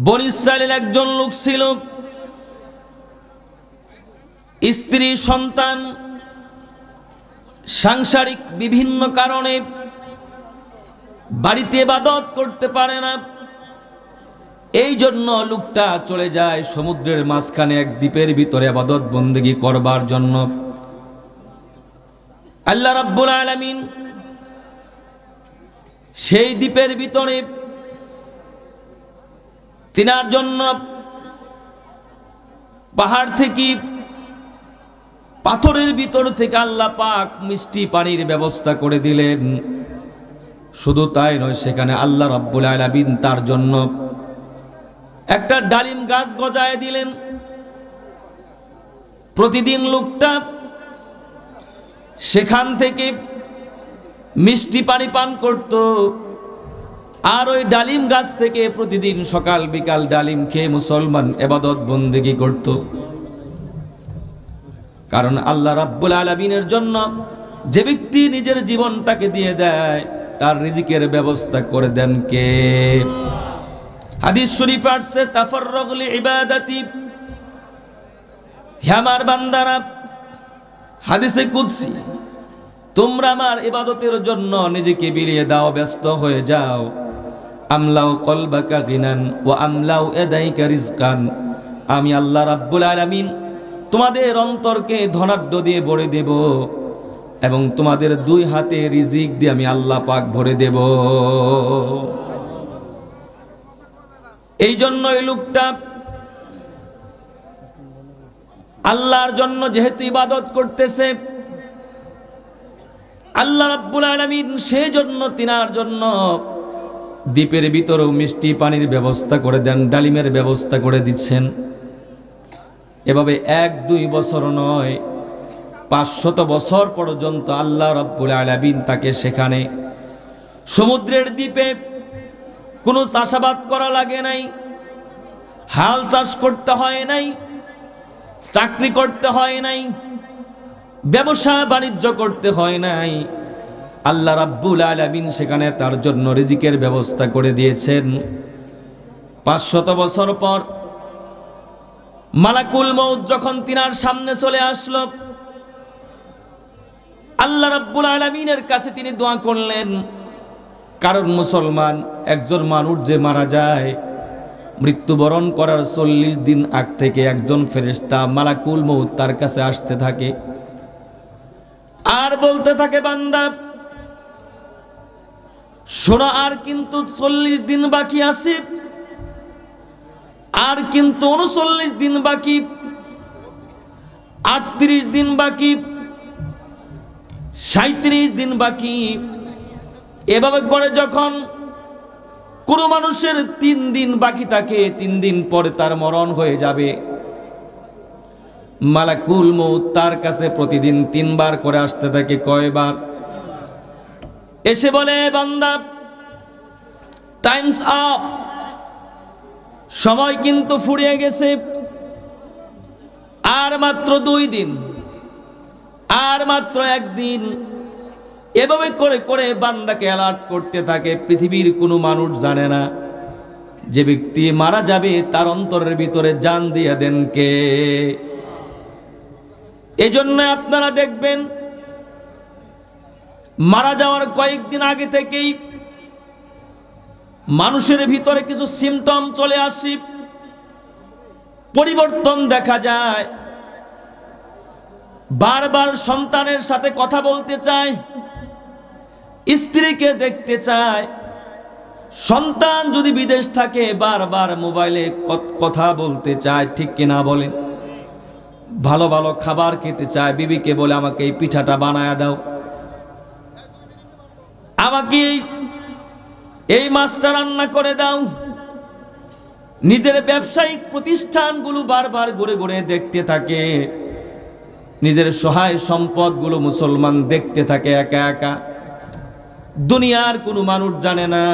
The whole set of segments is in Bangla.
বনী ইসরাইলের একজন লোক ছিল, স্ত্রী সন্তান সাংসারিক বিভিন্ন কারণে বাড়িতে ইবাদত করতে পারে না। এই জন্য লোকটা চলে যায় সমুদ্রের মাঝখানে এক দ্বীপের ভিতরে ইবাদত বন্দেগী করবার জন্য। আল্লাহ রাব্বুল আলামিন সেই দ্বীপের ভিতরে তিনার জন্য পাহাড় থেকে, পাথরের ভিতর থেকে আল্লাহ পাক মিষ্টি পানির ব্যবস্থা করে দিলেন। শুধু তাই নয়, সেখানে আল্লাহ রাব্বুল আলামিন তার জন্য একটা ডালিম গাছ গজায় দিলেন। প্রতিদিন লোকটা সেখান থেকে মিষ্টি পানি পান করত, আর ওই ডালিম গাছ থেকে প্রতিদিন সকাল বিকাল ডালিম খেয়ে মুসলমান ইবাদত বন্দেগী করত। কারণ আল্লাহ রাব্বুল আলামিনের জন্য যে ব্যক্তি নিজের জীবনটাকে দিয়ে দেয়, তার রিজিকের ব্যবস্থা করে দেন কে? হাদিস শরীফ আছে, তাফাররাগ লিইবাদাতি, হে আমার বান্দারা, হাদিসে কুদসি, তোমরা আমার ইবাদতের জন্য নিজেকে বিলিয়ে দাও, ব্যস্ত হয়ে যাও। আমলাউ কলবাকা গিনান ওয়া আমলাউ ইয়াদাইকা রিজকান, আমি আল্লাহ রাব্বুল আলামিন তোমাদের অন্তরকে ধনাঢ্য দিয়ে ভরে দেব এবং তোমাদের দুই হাতে রিজিক দিয়ে আমি আল্লাহ পাক ভরে দেব। এই জন্য এই লোকটা আল্লাহর জন্য যেহেতু ইবাদত করতেছে, আল্লাহ রাব্বুল আলামিন সেই জন্য তিনার জন্য দ্বীপের ভিতরেও মিষ্টি পানির ব্যবস্থা করে দেন, ডালিমের ব্যবস্থা করে দিচ্ছেন। এভাবে 1-2 বছর নয়, 500 বছর পর্যন্ত আল্লাহ রাব্বুল আলামিন তাকে সেখানে সমুদ্রের দ্বীপে কোনো চাষাবাদ করা লাগে নাই, হাল চাষ করতে হয় নাই, চাকরি করতে হয় নাই, ব্যবসা বাণিজ্য করতে হয় নাই। আল্লাহ রাব্বুল আলামিন সেখানে তার জন্য রিজিকের ব্যবস্থা করে দিয়েছেন। 500 বছর পর মালাকুল মউত যখন তিনার সামনে চলে আসলো, আল্লাহ রাব্বুল আলামিনের কাছে তিনি দোয়া করলেন। কারণ মুসলমান একজন মানুষ যে মারা যায়, মৃত্যুবরণ করার 40 দিন আগ থেকে একজন ফেরেশতা মালাকুল মউত তার কাছে আসতে থাকে আর বলতে থাকে, বান্দা শোনো, আর কিন্তু 40 দিন বাকি আছে, আর কিন্তু 39 দিন বাকি, 38 দিন বাকি, 37 দিন বাকি। এভাবে করে যখন কোনো মানুষের 3 দিন বাকি থাকে, 3 দিন পরে তার মরণ হয়ে যাবে, মালাকুল মউত তার কাছে প্রতিদিন 3 বার করে আসতে থাকে। কয়বার? এসে বলে, বান্দা টাইমস আপ, সময় কিন্তু ফুরিয়ে গেছে, আর মাত্র 2 দিন, আর মাত্র 1 দিন। এভাবে করে করে বান্দাকে অ্যালার্ট করতে থাকে। পৃথিবীর কোনো মানুষ জানে না যে ব্যক্তি মারা যাবে তার অন্তরের ভিতরে জান দিয়ে দেন কে। এজন্য আপনারা দেখবেন মারা যাওয়ার কয়েকদিন আগে থেকেই মানুষের ভিতরে কিছু সিমটম চলে আসে, পরিবর্তন দেখা যায়। বারবার সন্তানের সাথে কথা বলতে চায়, স্ত্রীকে দেখতে চায়। সন্তান যদি বিদেশ থাকে বারবার মোবাইলে কথা বলতে চায়, ঠিক কিনা বলেন? ভালো ভালো খাবার খেতে চায়, বিবিকে বলে আমাকে এই পিঠাটা বানায়া দাও, আমাকে এই মাছটা রান্না করে দাও। নিজের ব্যবসায়িক প্রতিষ্ঠানগুলো বারবার ঘুরে ঘুরে দেখতে থাকে, নিজের সহায় সম্পদগুলো মুসলমান দেখতে থাকে একা একা। দুনিয়ার কোনো মানুষ জানে না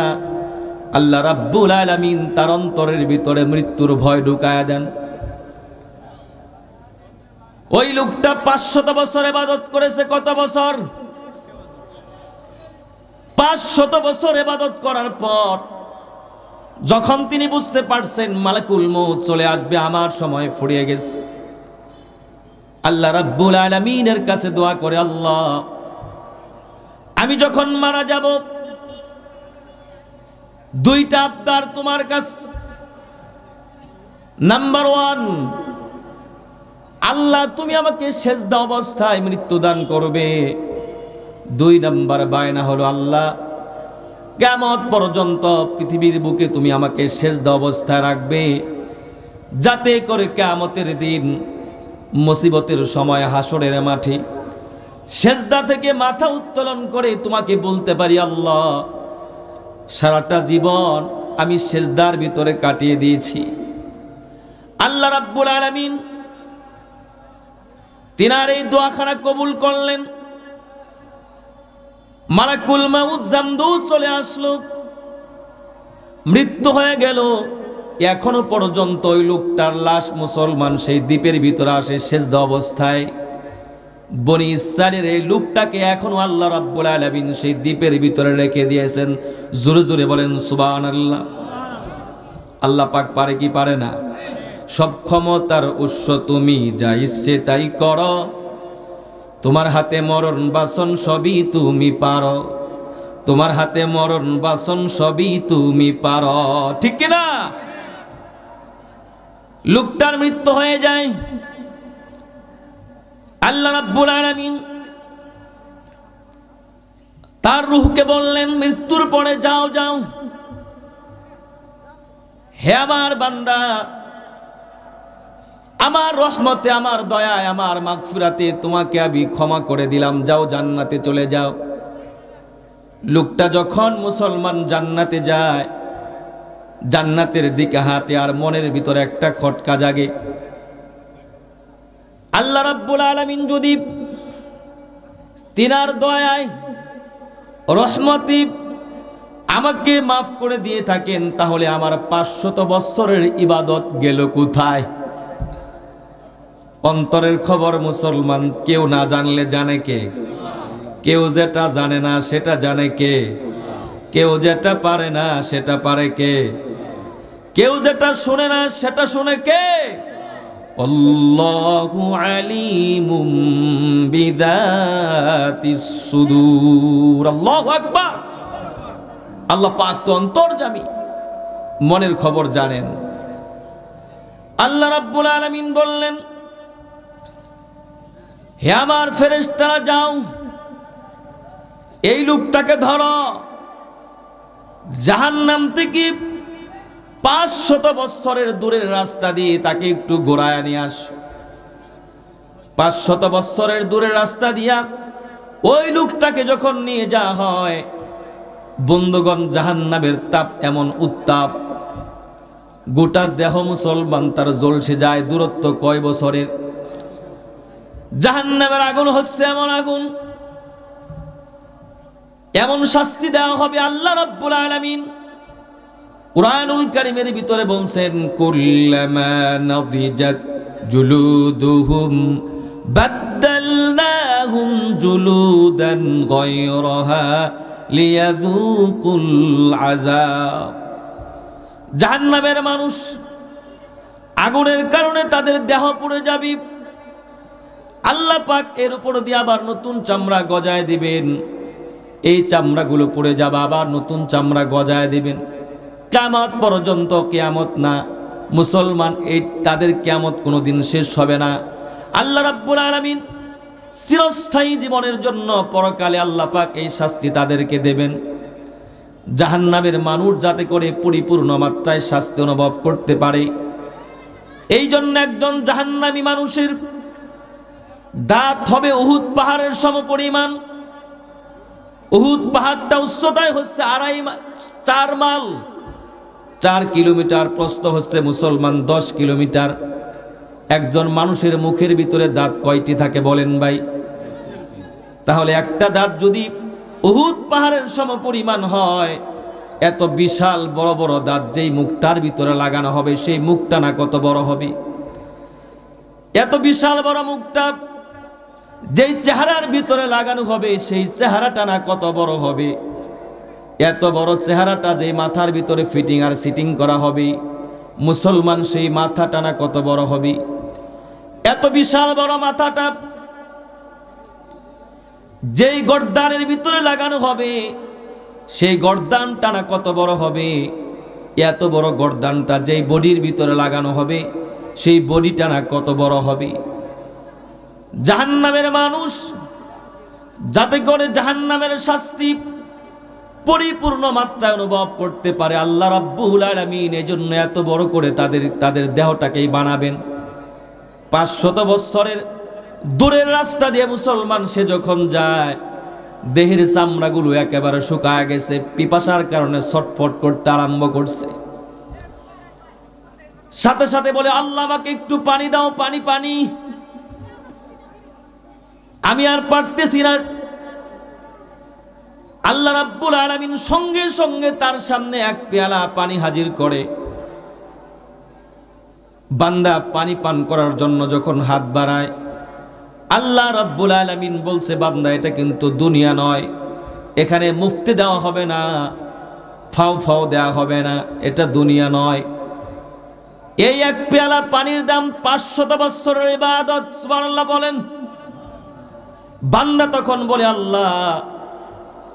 আল্লাহ রাব্বুল আলামিন তার অন্তরের ভিতরে মৃত্যুর ভয় ঢুকায়া দেন। ওই লোকটা 500 বছর ইবাদত করেছে। কত বছর? 500 বছর ইবাদত করার পর যখন তিনি বুঝতে পারছেন মালাকুল মউত চলে আসবে, আমার সময় ফুরিয়ে গেছে, আল্লাহ রাব্বুল আলামিনের কাছে দোয়া করে, আল্লাহ আমি যখন মারা যাব দুইটা আবদার তোমার কাছে। নাম্বার 1, আল্লাহ তুমি আমাকে সেজদা অবস্থায় মৃত্যুদান করবে। 2 নাম্বার বায়না হলো, আল্লাহ কিয়ামত পর্যন্ত পৃথিবীর বুকে তুমি আমাকে সেজদা অবস্থায় রাখবে, যাতে করে কিয়ামতের দিন মুসিবতের সময় হাসরের মাঠে সেজদা থেকে মাথা উত্তোলন করে তোমাকে বলতে পারি, আল্লাহ সারাটা জীবন আমি সেজদার ভিতরে কাটিয়ে দিয়েছি। আল্লাহ রাব্বুল আলামিন তিনার এই দোয়াখানা কবুল করলেন। মালাকুল মউত জামদুদ চলে আসলো, মৃত্যু হয়ে গেল। এখনো পর্যন্ত ওই লোকটার লাশ মুসলমান সেই দ্বীপের ভিতরে আসে সেজদা অবস্থায়। বনি ইসরাইলের এই লোকটাকে এখনো আল্লাহ রাব্বুল আলামিন সেই দ্বীপের ভিতরে রেখে দিয়েছেন। জোরে জোরে বলেন সুবহানাল্লাহ। আল্লাহ পাক পারে কি পারে না? সব ক্ষমতার উৎস তুমি, যা ইচ্ছে তাই করো, তোমার হাতে মরণ বাসন সবই তুমি পারো, তোমার হাতে মরণ বাসন সবই তুমি পারো, ঠিক কিনা? লোকটার মৃত্যু হয়ে যায়। আল্লাহ রাব্বুল আলামিন তার রূহকে বললেন, মৃত্যুর পরে যাও যাও, হে আমার বান্দা, আমার রহমতে, আমার দয়ায়, আমার মাগফিরাতে তোমাকে আমি ক্ষমা করে দিলাম, যাও জান্নাতে চলে যাও। লোকটা যখন মুসলমান জান্নাতে যায়, জান্নাতের দিকে হাঁটে, আর মনের ভিতরে একটা খটকা জাগে, আল্লাহ রাব্বুল আলামিন যদি তিনার দয়ায় রহমতে আমাকে মাফ করে দিয়ে থাকেন, তাহলে আমার 500 বছরের ইবাদত গেল কোথায়? অন্তরের খবর মুসলমান কেউ না জানলে জানে কে? কেউ যেটা জানে না সেটা জানে কে? কেউ যেটা পারে না সেটা পারে কে? কেউ যেটা শুনে না সেটা শুনে কে? আল্লাহু আলিমুম বিযাতিস সুদূর। আল্লাহু আকবার। আল্লাহ পাক তো অন্তর্যামী, মনের খবর জানেন। আল্লাহ রাব্বুল আলামিন বললেন, হে আমার ফেরেশতারা যাও, এই লোকটাকে ধরো, জাহান্নাম থেকে 500 বছরের দূরের রাস্তা দিয়ে তাকে একটু ঘোরায় নিয়ে আস। 500 বছরের দূরের রাস্তা দিয়া ওই লোকটাকে যখন নিয়ে যাওয়া হয়, বন্ধুগণ, জাহান্নামের তাপ এমন উত্তাপ, গোটা দেহ মুসলমান তার জ্বলসে যায়। দূরত্ব কয় বছরের? জাহান্নামের আগুন হচ্ছে এমন আগুন, এমন শাস্তি দেওয়া হবে। আল্লাহ রাব্বুল আলামিন কুরআনুল কারীমের ভিতরে বলছেন, কুল্লামা নাদিজাত জুলুদুহুম বাদদালনাহুম জুলুদান গায়রাহা লিয়াযুকুল আযাব। জাহান্নামের মানুষ আগুনের কারণে তাদের দেহ পুড়ে যাবে, আল্লাহ পাক এর উপর দিয়ে আবার নতুন চামড়া গজায় দিবেন। এই চামড়াগুলো পুড়ে যাবে, আবার নতুন চামড়া গজায় দিবেন। কিয়ামত পর্যন্ত, কিয়ামত না মুসলমান, এই তাদের কিয়ামত কোনোদিন শেষ হবে না। আল্লাহ রাব্বুল আলামিন চিরস্থায়ী জীবনের জন্য পরকালে আল্লাহ পাক এই শাস্তি তাদেরকে দেবেন। জাহান্নামের মানুষ যাতে করে পরিপূর্ণ মাত্রায় শাস্তি অনুভব করতে পারে, এই জন্য একজন জাহান্নামী মানুষের দাঁত হবে উহুদ পাহাড়ের সমপরিমাণ। উহুদ পাহাড়টা উচ্চতায় হচ্ছে 4 মাইল, 4 কিলোমিটার, প্রস্থ হচ্ছে মুসলমান 10 কিলোমিটার। একজন মানুষের মুখের ভিতরে দাঁত কয়টি থাকে বলেন ভাই? তাহলে একটা দাঁত যদি উহুদ পাহাড়ের সমপরিমাণ হয়, এত বিশাল বড় বড় দাঁত যেই মুখটার ভিতরে লাগানো হবে, সেই মুখটা না কত বড় হবে? এত বিশাল বড় মুখটা যেই চেহারার ভিতরে লাগানো হবে, সেই চেহারাটা না কত বড় হবে? এত বড় চেহারাটা যে মাথার ভিতরে ফিটিং আর সিটিং করা হবে, মুসলমান সেই মাথা টানা কত বড় হবে। এত বিশাল বড় মাথাটা যেই গর্দানের ভিতরে লাগানো হবে, সেই গর্দান টানা কত বড় হবে। এত বড় গর্দানটা যেই বডির ভিতরে লাগানো হবে, সেই বডি টানা কত বড় হবে। জাহান্নামের মানুষ যাতে করে জাহান্নামের শাস্তি পরিপূর্ণ মাত্রায় অনুভব করতে পারে, আল্লাহ রাব্বুল আলামিন এজন্য এত বড় করে তাদের দেহটাকেই বানাবেন। 500 বছরের দূরের রাস্তা দিয়ে মুসলমান সে যখন যায়, দেহের চামড়াগুলো একেবারে শুকায় গেছে, পিপাসার কারণে ছটফট করতে আরম্ভ করছে। সাথে সাথে বলে, আল্লাহ আমাকে একটু পানি দাও, পানি পানি, আমি আর পারতেছি না। আল্লাহ রাব্বুল আলামিন সঙ্গে সঙ্গে তার সামনে এক পেয়ালা পানি হাজির করে। বান্দা পানি পান করার জন্য যখন হাত বাড়ায়, আল্লাহ রাব্বুল আলামিন বলছে, বান্দা এটা কিন্তু দুনিয়া নয়, এখানে মুফতি দেওয়া হবে না, ফাও ফাও দেওয়া হবে না, এটা দুনিয়া নয়। এই এক পেয়ালা পানির দাম 500 বছরের ইবাদত। সুবহানাল্লাহ বলেন। বান্দা তখন বলে, আল্লাহ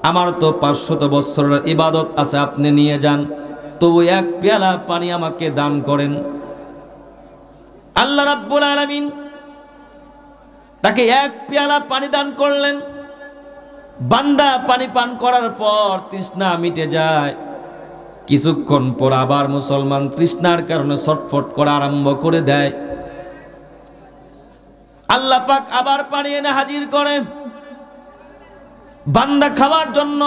আমার তো 500 বছরের ইবাদত আছে, আপনি নিয়ে যান, তবু এক পেয়ালা পানি আমাকে দান করেন। আল্লাহ রাব্বুল আলামিন তাকে এক পেয়ালা পানি দান করলেন। বান্দা পানি পান করার পর তৃষ্ণা মিটে যায়। কিছুক্ষণ পর আবার মুসলমান তৃষ্ণার কারণে ছটফট করা আরম্ভ করে দেয়। আল্লাহ পাক আবার পানি এনে হাজির করে। বান্দা খাওয়ার জন্য,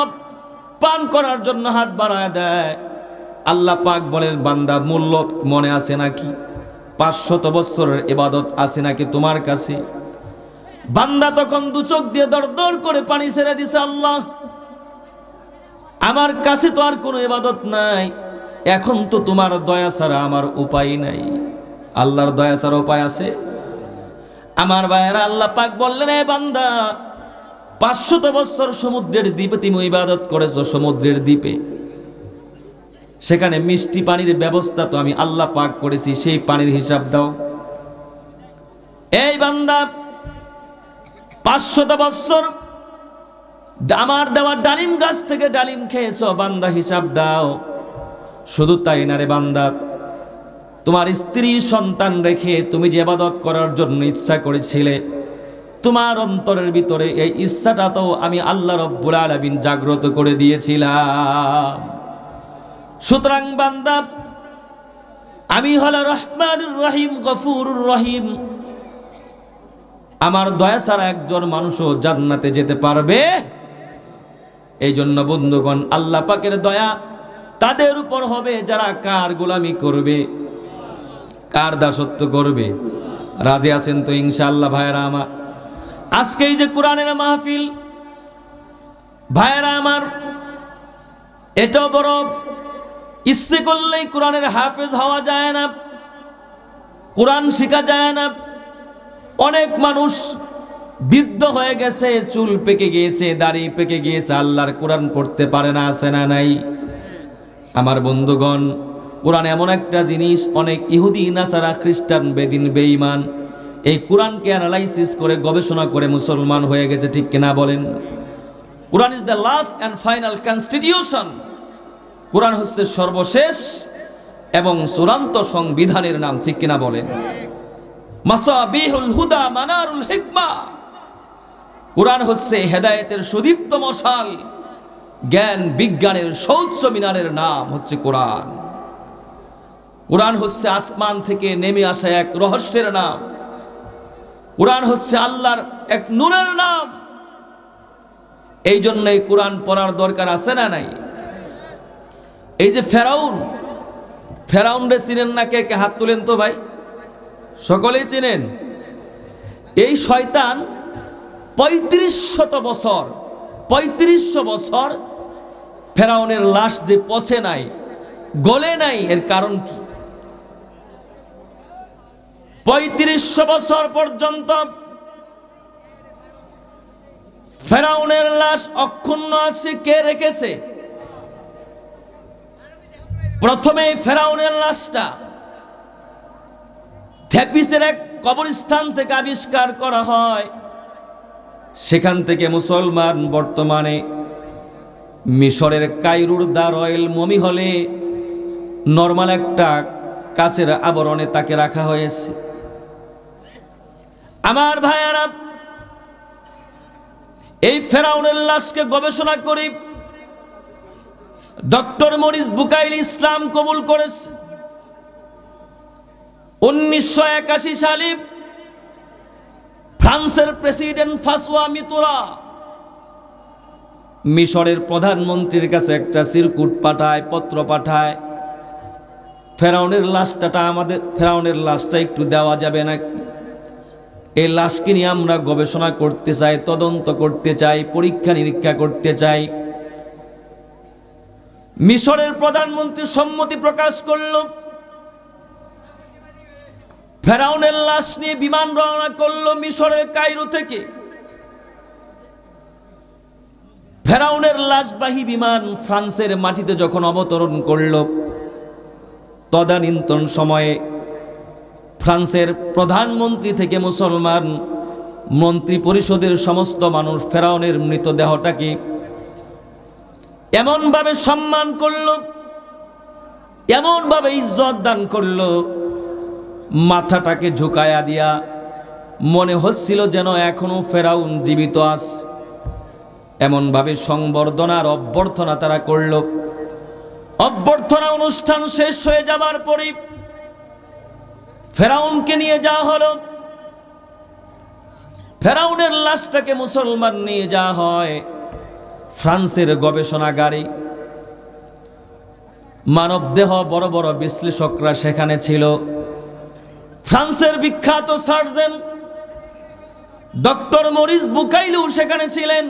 পান করার জন্য হাত বাড়ায় দেয়। আল্লাহ পাক বলেন, বান্দা মূল্য মনে আছে নাকি? 500 বছরের ইবাদত আছে নাকি তোমার কাছে? বান্দা তখন দু চোখ দিয়ে দর দর করে পানি ছেড়ে দিছে, আল্লাহ আমার কাছে তো আর কোনো ইবাদত নাই, এখন তো তোমার দয়া ছাড়া আমার উপায় নাই। আল্লাহর দয়া ছাড়া উপায় আছে? আমার ভাইয়েরা, আল্লাহ পাক বললেন, এ বান্দা 500 বছর সমুদ্রের দ্বীপে তুমি ইবাদত করেছো, সমুদ্রের দ্বীপে, সেখানে মিষ্টি পানির ব্যবস্থা তো আমি আল্লাহ পাক করেছি, সেই পানির হিসাব দাও। এই বান্দা 500 বছর আমার দেওয়া ডালিম গাছ থেকে ডালিম খেয়েছো, বান্দা হিসাব দাও। শুধু তাই না রে বান্দা, তোমার স্ত্রী সন্তান রেখে তুমি যে ইবাদত করার জন্য ইচ্ছা করেছিলে, তোমার অন্তরের ভিতরে এই ইচ্ছাটা তো আমি আল্লাহ রাব্বুল আলামিন জাগ্রত করে দিয়েছিলাম। সুতরাং বান্দা, আমি হলো রহমানুর রহিম, গফুরুর রহিম। আমার দয়া ছাড়া একজন মানুষও জান্নাতে যেতে পারবে? এই জন্য বন্ধুগণ, আল্লাহ পাকের দয়া তাদের উপর হবে যারা কার গোলামি করবে, কার দাসত্ব করবে। রাজি আছেন তো ইনশাআল্লাহ ভাইয়েরা আমার? আজকে এই যে কোরআনের মাহফিল, ভাইয়েরা আমার, এটাও বড় ইচ্ছে করলেই কোরআনের হাফেজ হওয়া যায় না, কোরআন শেখা যায় না। অনেক মানুষ বৃদ্ধ হয়ে গেছে, চুল পেকে গিয়েছে, দাড়ি পেকে গিয়েছে, আল্লাহর কোরআন পড়তে পারে না, আছে না নাই? আমার বন্ধুগণ, কোরআন এমন একটা জিনিস, অনেক ইহুদি, নাসারা, খ্রিস্টান, বেদিন, বেঈমান এই কোরআনকে অ্যানালাইসিস করে গবেষণা করে মুসলমান হয়ে গেছে, ঠিক কিনা বলেন? Quran is the last and final constitution. কোরআন হচ্ছে সর্বশেষ এবং চূড়ান্ত সংবিধানের নাম, ঠিক কিনা বলেন? মাসাবিহুল হুদা মানারুল হিকমা। কোরআন হচ্ছে হেদায়েতের সুদীপ্ত মশাল, জ্ঞান বিজ্ঞানের সৌচ্চ মিনারের নাম হচ্ছে কোরআন। কোরআন হচ্ছে আসমান থেকে নেমে আসা এক রহস্যের নাম। কোরআন হচ্ছে আল্লাহর এক নূরের নাম। এই জন্যই কোরআন পড়ার দরকার আছে না নাই? এই যে ফেরাউন রে চিনেন না? কে কে হাত তুলেন তো ভাই? সকলেই চিনেন। এই শয়তান 3500 বছর ফেরাউনের লাশ যে পচে নাই, গলে নাই, এর কারণ কি? 3500 বছর পর্যন্ত ফেরাউনের লাশ অক্ষুণ্ণ আছে। কে রেখেছে? প্রথমে ফেরাউনের লাশটা থেপিসের এক কবরস্থান থেকে আবিষ্কার করা হয়। সেখান থেকে মুসলমান বর্তমানে মিশরের কায়রোর দা রয়েল মমি হলে নর্মাল একটা কাচের আবরণে তাকে রাখা হয়েছে। আমার ভাইয়ারা, এই ফেরাউনের লাশকে গবেষণা করি ডক্টর মরিস বুকাইলি ইসলাম কবুল করেছে। 1981 সালে ফ্রান্সের প্রেসিডেন্ট ফ্রাঁসোয়া মিত্তোরা মিশরের প্রধানমন্ত্রীর কাছে একটা চিরকুট পাঠায়, পত্র পাঠায়, ফেরাউনের লাশটা একটু দেওয়া যাবে নাকি? এই লাশকে নিয়ে আমরা গবেষণা করতে চাই, তদন্ত করতে চাই, পরীক্ষা নিরীক্ষা করতে চাই। মিশরের প্রধানমন্ত্রী সম্মতি প্রকাশ করল। ফেরাউনের লাশ নিয়ে বিমান রওনা করলো মিশরের কায়রো থেকে। ফেরাউনের লাশবাহী বিমান ফ্রান্সের মাটিতে যখন অবতরণ করল, তদানীন্তন সময়ে ফ্রান্সের প্রধানমন্ত্রী থেকে মুসলমান মন্ত্রী পরিষদের সমস্ত মানুষ ফেরাউনের মৃতদেহটাকে এমনভাবে সম্মান করল, এমনভাবে ইজ্জত দান করল, মাথাটাকে ঝুঁকায়া দিয়া মনে হচ্ছিল যেন এখনো ফেরাউন জীবিত আছে। এমনভাবে সংবর্ধনার অভ্যর্থনা তারা করল। অভ্যর্থনা অনুষ্ঠান শেষ হয়ে যাবার পরে ফেরাউনকে নিয়ে যাওয়া হলো। ফেরাউনের লাশটাকে মুসলমান নিয়ে যাওয়া হয় ফ্রান্সের গবেষণাগারে। মানবদেহ বড় বড় বিশ্লেষকরা সেখানে ছিল। ফ্রান্সের বিখ্যাত সার্জন ডক্টর মরিস বুকাইলু সেখানে ছিলেন।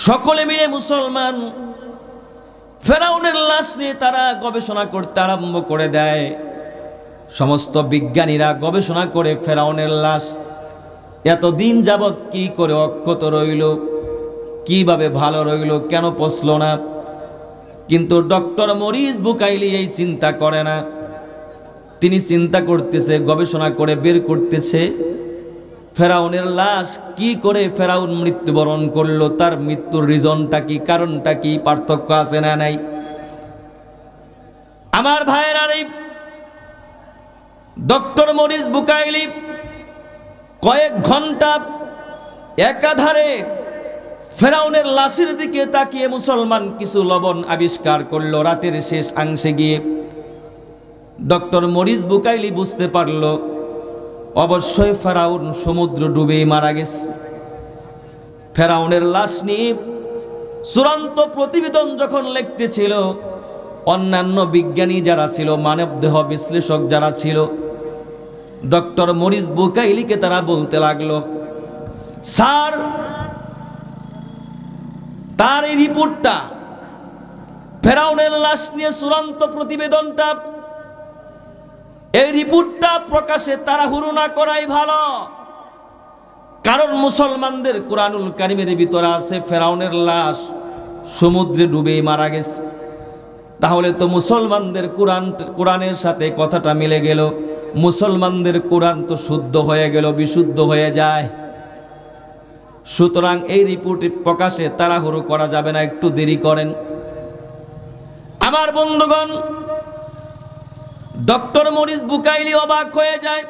সকলে মিলে মুসলমান ফেরাউনের লাশ নিয়ে তারা গবেষণা করতে আরম্ভ করে দেয়। সমস্ত বিজ্ঞানীরা গবেষণা করে ফেরাউনের লাশ এতদিন যাবৎ কি করে অক্ষত রইল, কিভাবে ভালো রইল, কেন পচল না। কিন্তু ডক্টর মরিস বুকাইলি এই চিন্তা করে না। তিনি চিন্তা করতেছে, গবেষণা করে বের করতেছে ফেরাউনের লাশ কি করে ফেরাউন মৃত্যুবরণ করলো, তার মৃত্যুর রিজনটা কি, কারণটা কি, পার্থক্য আছে না নাই। আমার ভাইয়েরা, ডক্টর মরিস বুকাইলি কয়েক ঘন্টা একাধারে ফেরাউনের লাশের দিকে তাকিয়ে মুসলমান কিছু লবণ আবিষ্কার করলো। রাতের শেষ অংশে গিয়ে ডক্টর মরিস বুকাইলি বুঝতে পারল অবশ্যই ফেরাউন সমুদ্র ডুবে মারা গেছে। ফেরাউনের লাশ নিয়ে চূড়ান্ত প্রতিবেদন যখন লিখতেছিল, অন্যান্য বিজ্ঞানী যারা ছিল, মানবদেহ বিশ্লেষক যারা ছিল, ডক্টর মরিস বুকাইলিকে তারা বলতে লাগলো, স্যার, তার এই রিপোর্টটা, ফেরাউনের লাশ নিয়ে চূড়ান্ত প্রতিবেদনটা, এই রিপোর্টটা প্রকাশে তাড়াহুড়ো না করাই ভালো। কারণ মুসলমানদের কুরআনুল কারীমের ভিতরে আছে ফেরাউনের লাশ সমুদ্রে ডুবে মারা গেছে। তাহলে তো মুসলমানদের কোরআনের সাথে কথাটা মিলে গেল। মুসলমানদের কোরআন তো শুদ্ধ হয়ে গেল, বিশুদ্ধ হয়ে যায়। সুতরাং এই রিপোর্ট প্রকাশে তাড়াহুড়ো করা যাবে না, একটু দেরি করেন। আমার বন্ধুগণ, ডক্টর মরিস বুকাইলি অবাক হয়ে যায়।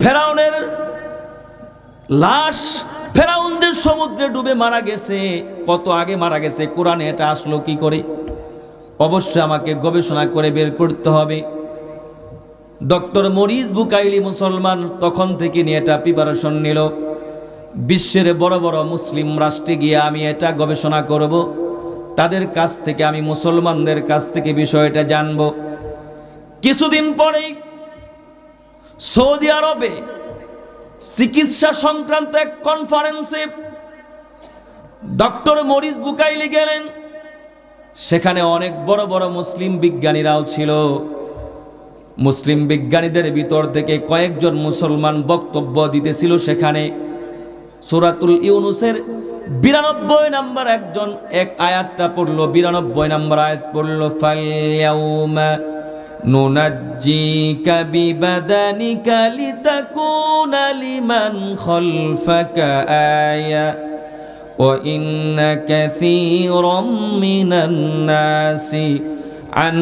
ফেরাউনের লাশ, ফেরাউন যে সমুদ্রে ডুবে মারা গেছে, কত আগে মারা গেছে, কোরআনে এটা আসলো কি করে? অবশ্যই আমাকে গবেষণা করে বের করতে হবে। ডক্টর মরিস বুকাইলি মুসলমান তখন থেকে নিয়ে এটা প্রিপারেশন নিল। বিশ্বের বড় বড় মুসলিম রাষ্ট্রে গিয়ে আমি এটা গবেষণা করব, তাদের কাছ থেকে, আমি মুসলমানদের কাছ থেকে বিষয়টা জানব। কিছুদিন পরেই সৌদি আরবে চিকিৎসা সংক্রান্ত এক কনফারেন্সে ডক্টর মরিস বুকাইলি গেলেন। সেখানে অনেক বড় বড় মুসলিম বিজ্ঞানীরাও ছিল। মুসলিম বিজ্ঞানীদের ভিতর থেকে কয়েকজন মুসলমান বক্তব্য দিতেছিল। সেখানে সূরাতুল ইউনুসের 92 নম্বর একজন এক আয়াতটা পড়লো, 92 নম্বর আয়াত পড়লো, ফালইয়াউমা নুনাজ্জিকা বিবাদানিকা লিতাকুনা লিমান খালফাকা আয়া ওয়া ইন্না কাসীরাম মিনান নাসি আন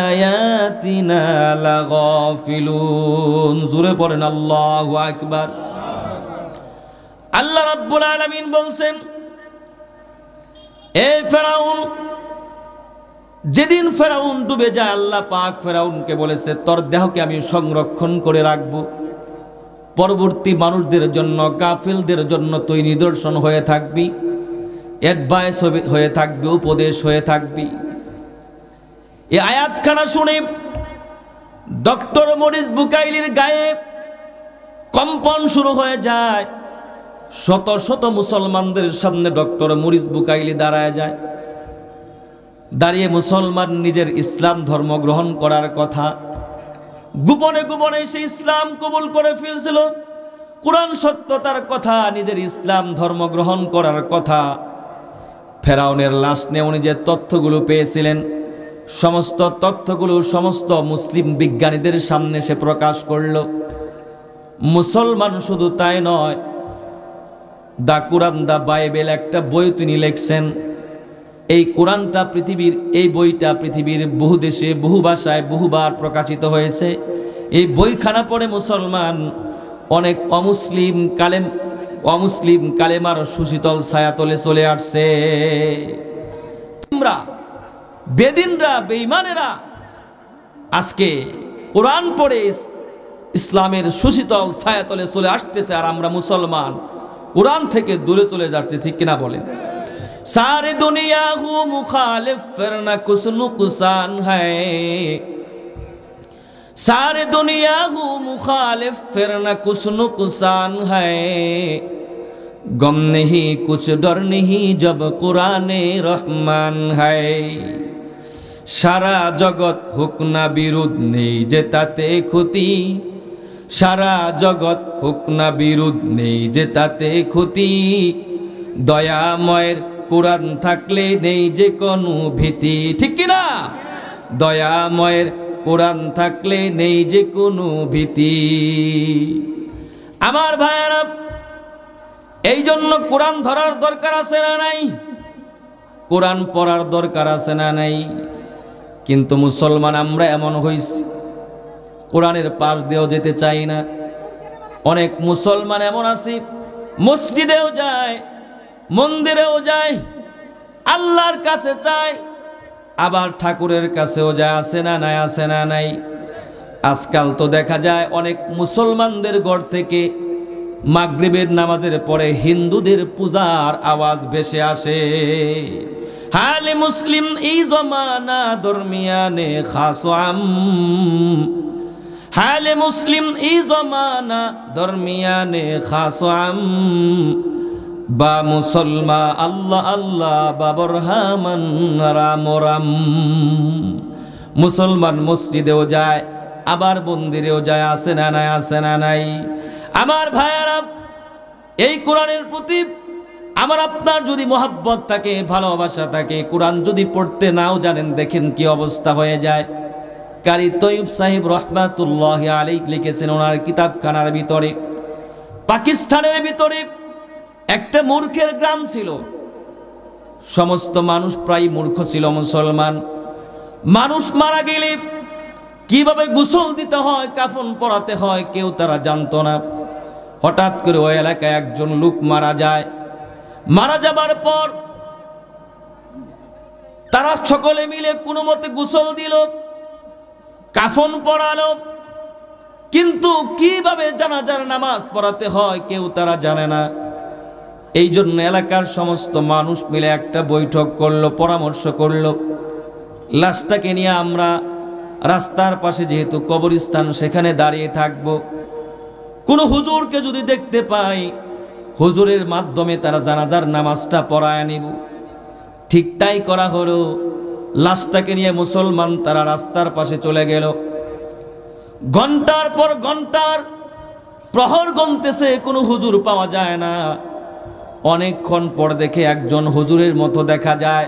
আয়াতিনা লাগাফিলুন। জোরে পড়েন আল্লাহু আকবার। আল্লাহ রাব্বুল আলামিন বলছেন, এ ফেরাউন, যেদিন ফেরাউন ডুবে যায় আল্লাহ পাক ফেরাউনকে বলেছে তোর দেহকে আমি সংরক্ষণ করে রাখবো, পরবর্তী মানুষদের জন্য, কাফিলদের জন্য তুই নিদর্শন হয়ে থাকবি, অ্যাডভাইস হয়ে থাকবি, উপদেশ হয়ে থাকবি। এই আয়াতখানা শুনে ডক্টর মরিস বুকাইলির গায়ে কম্পন শুরু হয়ে যায়। শত শত মুসলমানদের সামনে ডক্টর মরিস বুকাইলি দাঁড়ায় যায়। দাঁড়িয়ে মুসলমান নিজের ইসলাম ধর্ম গ্রহণ করার কথা, গোপনে গোপনে সে ইসলাম কবুল করে ফেলছিল, কোরআন সত্যতার কথা, নিজের ইসলাম ধর্ম গ্রহণ করার কথা। ফেরাউনের লাশ নিয়ে উনি যে তথ্যগুলো পেয়েছিলেন, সমস্ত তথ্যগুলো সমস্ত মুসলিম বিজ্ঞানীদের সামনে সে প্রকাশ করল। মুসলমান শুধু তাই নয়, দা কুরআন দা বাইবেল একটা বই তিনি লিখছেন। এই কোরআনটা পৃথিবীর, এই বইটা পৃথিবীর বহু দেশে বহু ভাষায় বহুবার প্রকাশিত হয়েছে। এই বইখানা পড়ে মুসলমান অনেক অমুসলিম কালেমার সুশীতল ছায়াতলে চলে আসছে। তোমরা বেদিনরা, বেঈমানেরা আজকে কোরআন পড়ে ইসলামের সুশীতল ছায়াতলে চলে আসতেছে, আর আমরা মুসলমান কোরআন থেকে দূরে চলে যাচ্ছে। ঠিক কিনা বলেন? सारी दुनिया हूँ मुखालिफ फिर न कुछ नुकसान है, सारी दुनिया हूँ मुखालिफ फिर न कुछ नुकसान है, गम नहीं कुछ डर नहीं जब कुराने रहमान है। सारा जगत हुक ना बिरुद नहीं जेताते खुती, सारा जगत हुक ना बिरुद नहीं जेताते खुती, दयामয়ের কোরআন থাকলে নেই যে কোনো ভীতি। ঠিক কিনা? দয়াময়ের কোরআন থাকলে নেই যে কোনো ভীতি। আমার ভাইয়েরা, এই জন্য কোরআন ধরার দরকার আছে না নাই? কোরআন পড়ার দরকার আছে না নাই? কিন্তু মুসলমান আমরা এমন হইছি, কোরআনের পাশ দিয়েও যেতে চাই না। অনেক মুসলমান এমন আছে, মসজিদেও যায়, মন্দিরেও যায়, আল্লাহর কাছে চায়, আবার ঠাকুরের কাছেও যায়। আছে না নাই? আছে না নাই? আজকাল তো দেখা যায় অনেক মুসলমানদের ঘর থেকে মাগরিবের নামাজের পরে হিন্দুদের পূজার আওয়াজ ভেসে আসে। হালে মুসলিম এই জমানা দরমিয়ানে খাস আম, হালে মুসলিম এই জমানা দরমিয়ানে খাস আম, বা মুসলমা আল্লাহ আল্লাহ বাবর হামান রাম রাম। মুসলমান মসজিদেও যায়, আবার মন্দিরেও যায়। আছে না নাই? আছে না নাই? আমার ভাইয়েরা, এই কোরআনের প্রতি আমার আপনার যদি মহব্বত থাকে, ভালোবাসা থাকে, কোরআন যদি পড়তে নাও জানেন, দেখেন কি অবস্থা হয়ে যায়। কারি তৈয়ব সাহেব রহমাতুল্লাহি আলাইহি লিখেছেন ওনার কিতাবখানার ভিতরে, পাকিস্তানের ভিতরে একটা মূর্খের গ্রাম ছিল। সমস্ত মানুষ প্রায় মূর্খ ছিল, মুসলমান। মানুষ মারা গেলে কিভাবে গোসল দিতে হয়, কাফন পরাতে হয়, কেউ তারা জানতো না। হঠাৎ করে ওই এলাকায় একজন লোক মারা যায়। মারা যাবার পর তারা সকলে মিলে কোনো মতে গোসল দিল, কাফন পরালো, কিন্তু কিভাবে জানাজার নামাজ পড়াতে হয় কেউ তারা জানে না। এই জন্য এলাকার সমস্ত মানুষ মিলে একটা বৈঠক করলো, পরামর্শ করলো, লাশটাকে নিয়ে আমরা রাস্তার পাশে যেহেতু কবরস্থান, সেখানে দাঁড়িয়ে থাকব, কোনো হুজুরকে যদি দেখতে পাই, হুজুরের মাধ্যমে তারা জানাজার নামাজটা পড়ায় নিব। ঠিক তাই করা হলো। লাশটাকে নিয়ে মুসলমান তারা রাস্তার পাশে চলে গেল। ঘন্টার পর ঘন্টার প্রহর গুনতেছে, কোনো হুজুর পাওয়া যায় না। অনেকক্ষণ পর দেখে একজন হুজুরের মতো দেখা যায়,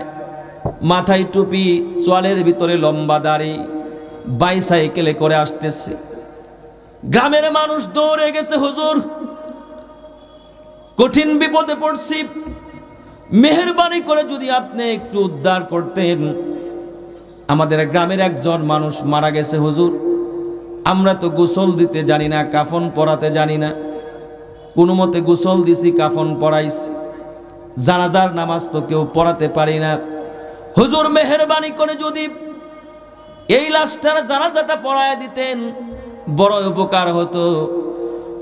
মাথায় টুপি, চোয়ালের ভিতরে লম্বা দাড়ি, বাইসাইকেলে করে আসতেছে। গ্রামের মানুষ দৌড়ে গেছে, হুজুর কঠিন বিপদে পড়ছি, মেহেরবানি করে যদি আপনি একটু উদ্ধার করতেন, আমাদের গ্রামের একজন মানুষ মারা গেছে হুজুর, আমরা তো গোসল দিতে জানি না, কাফন পরাতে জানি না, কোনো মতে গোসল দিছি, কাফন পরাইছি, জানাজার নামাজ তো কেউ পড়াতে পারি না, হুজুর মেহেরবানি করে যদি এই লাশটার জানাজাটা পড়ায় দিতেন বড় উপকার হতো।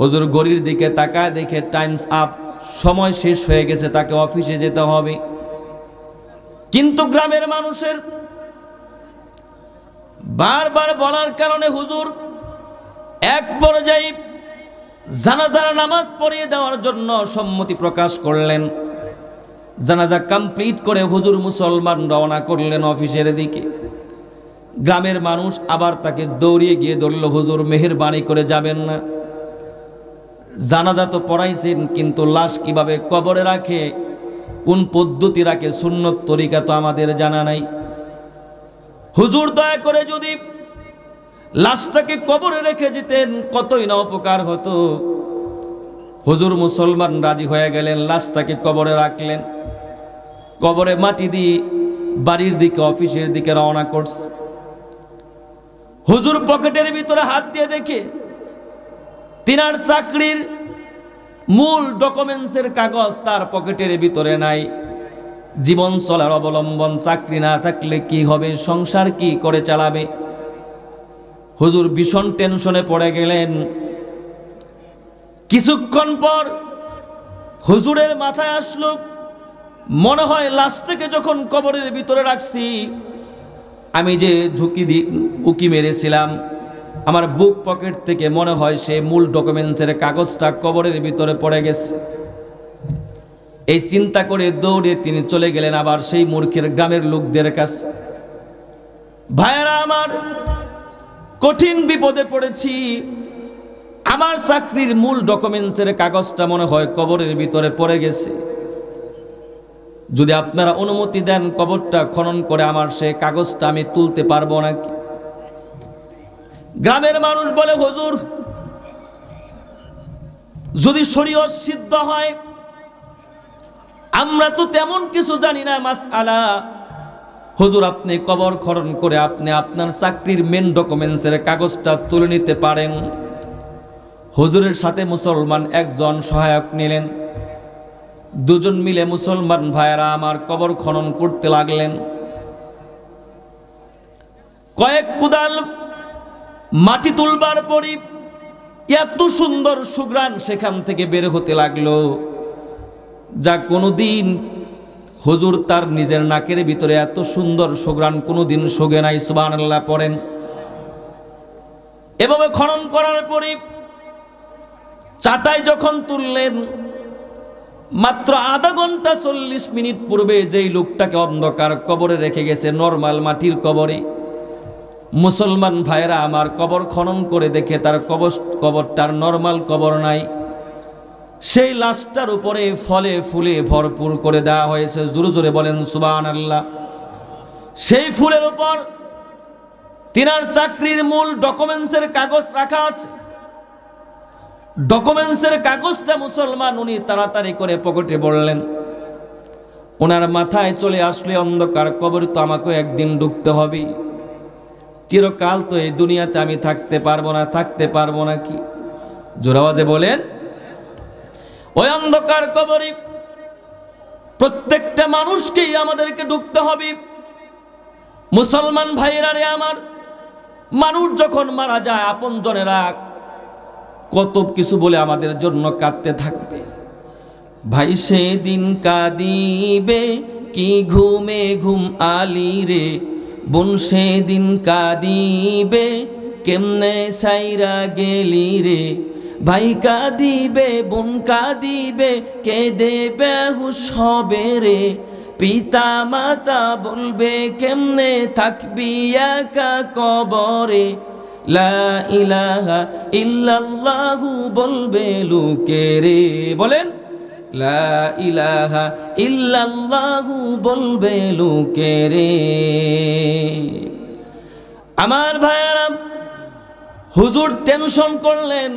হুজুর ঘড়ির দিকে তাকায় দেখে টাইমস আপ, সময় শেষ হয়ে গেছে, তাকে অফিসে যেতে হবে। কিন্তু গ্রামের মানুষের বারবার বলার কারণে হুজুর এক পর্যায়ে জানাজার নামাজ পড়িয়ে দেওয়ার জন্য সম্মতি প্রকাশ করলেন। জানাজা কমপ্লিট করে হুজুর মুসলমান রওনা করলেন অফিসের দিকে। গ্রামের মানুষ আবার তাকে দৌড়িয়ে গিয়ে ধরল, হুজুর মেহেরবানি করে যাবেন না, জানাজা তো পড়াইছেন, কিন্তু লাশ কিভাবে কবরে রাখে, কোন পদ্ধতি রাখে, সুন্নত তরিকা তো আমাদের জানা নাই, হুজুর দয়া করে যদি লাশটাকে কবরে রেখে যেতেন কতই না উপকার হতো। হুজুর মুসলমান রাজি হয়ে গেলেন, লাশটাকে কবরে রাখলেন। কবরে মাটি দিয়ে বাড়ির দিকে, অফিসের দিকে রওনা করছে। হুজুর পকেটের ভিতরে হাত দিয়ে দেখে তিনার চাকরির মূল ডকুমেন্টসের কাগজ তার পকেটের ভিতরে নাই। জীবন চলার অবলম্বন, চাকরি না থাকলে কি হবে, সংসার কি করে চালাবে। হুজুর ভীষণ টেনশনে পড়ে গেলেন। কিছুক্ষণ পর হুজুরের মাথায় আসলো, মনে হয় লাশটাকে যখন কবরের ভিতরে রাখছি, আমি যে উকি মেরেছিলাম, আমার বুক পকেট থেকে মনে হয় সে মূল ডকুমেন্টসের কাগজটা কবরের ভিতরে পড়ে গেছে। এই চিন্তা করে দৌড়ে তিনি চলে গেলেন আবার সেই মূর্খের গ্রামের লোকদের কাছে। ভাইয়েরা আমার, কঠিন বিপদে পড়েছি, আমার চাকরির মূল ডকুমেন্টসের কাগজটা মনে হয় কবরের ভিতরে পড়ে গেছে, যদি আপনারা অনুমতি দেন কবরটা খনন করে আমার সে কাগজটা আমি তুলতে পারবো নাকি। গ্রামের মানুষ বলে, হুজুর যদি শরীয়ত সিদ্ধ হয়, আমরা তো তেমন কিছু জানি না মাসআলা, হুজুর আপনি কবর খনন করে আপনি আপনার চাকরির মেন ডকুমেন্টসের কাগজটা তুলে নিতে পারেন। হুজুরের সাথে মুসলমান একজন সহায়ক নিলেন। দুজন মিলে মুসলমান ভাইয়েরা আমার কবর খনন করতে লাগলেন। কয়েক কুদাল মাটি তুলবার পরই এত সুন্দর সুঘ্রাণ সেখান থেকে বের হতে লাগলো, যা কোনোদিন হুজুর তার নিজের নাকের ভিতরে এত সুন্দর সুঘ্রাণ কোনোদিন শোগে নাই। সুবহানাল্লাহ পড়েন। এভাবে খনন করার পরে চাটাই যখন তুললেন, মাত্র আধা ঘন্টা 40 মিনিট পূর্বে যেই লোকটাকে অন্ধকার কবরে রেখে গেছে, নরমাল মাটির কবরে, মুসলমান ভাইরা আমার কবর খনন করে দেখে তার কবরটার নরমাল কবর নাই, সেই লাশটার উপরে ফলে ফুলে ভরপুর করে দেওয়া হয়েছে। জোরে জোরে বলেন সুবহানাল্লাহ। সেই ফুলের উপর তিনার চাকরির মূল ডকুমেন্টসের কাগজ রাখা আছে। ডকুমেন্টসের কাগজটা মুসলমান উনি তাড়াতাড়ি করে পকেটে ভরলেন। ওনার মাথায় চলে আসলে অন্ধকার কবর তো আমাকে একদিন ঢুকতে হবে, চিরকাল তো এই দুনিয়াতে আমি থাকতে পারবো না কি? জোরে আওয়াজে বলেন। ওই অন্ধকার কবরে প্রত্যেকটা মানুষকেই আমাদেরকে ঢুকতে হবে। মুসলমান ভাইয়েরা রে আমার, মানুষ যখন মারা যায় আপনজনেরা কত কিছু বলে আমাদের জন্য কাঁদতে থাকবে। ভাই সেদিন কাঁদিবে কি ঘুমে ঘুম আলি রে, বোন সেদিন কাঁদিবে কেমনে সাইরা গেলি রে, ভাই কাঁদিবে বোন কাঁদিবে কে দেবে হুশ হবে রে, পিতা মাতা বলবে কেমনে থাকবি একা কবরে, লা ইলাহা ইল্লাল্লাহু বলবে লোকে রে। বলেন লা ইলাহা ইল্লাল্লাহু বলবে লোকে রে। আমার ভাইয়েরা, হুজুর টেনশন করলেন,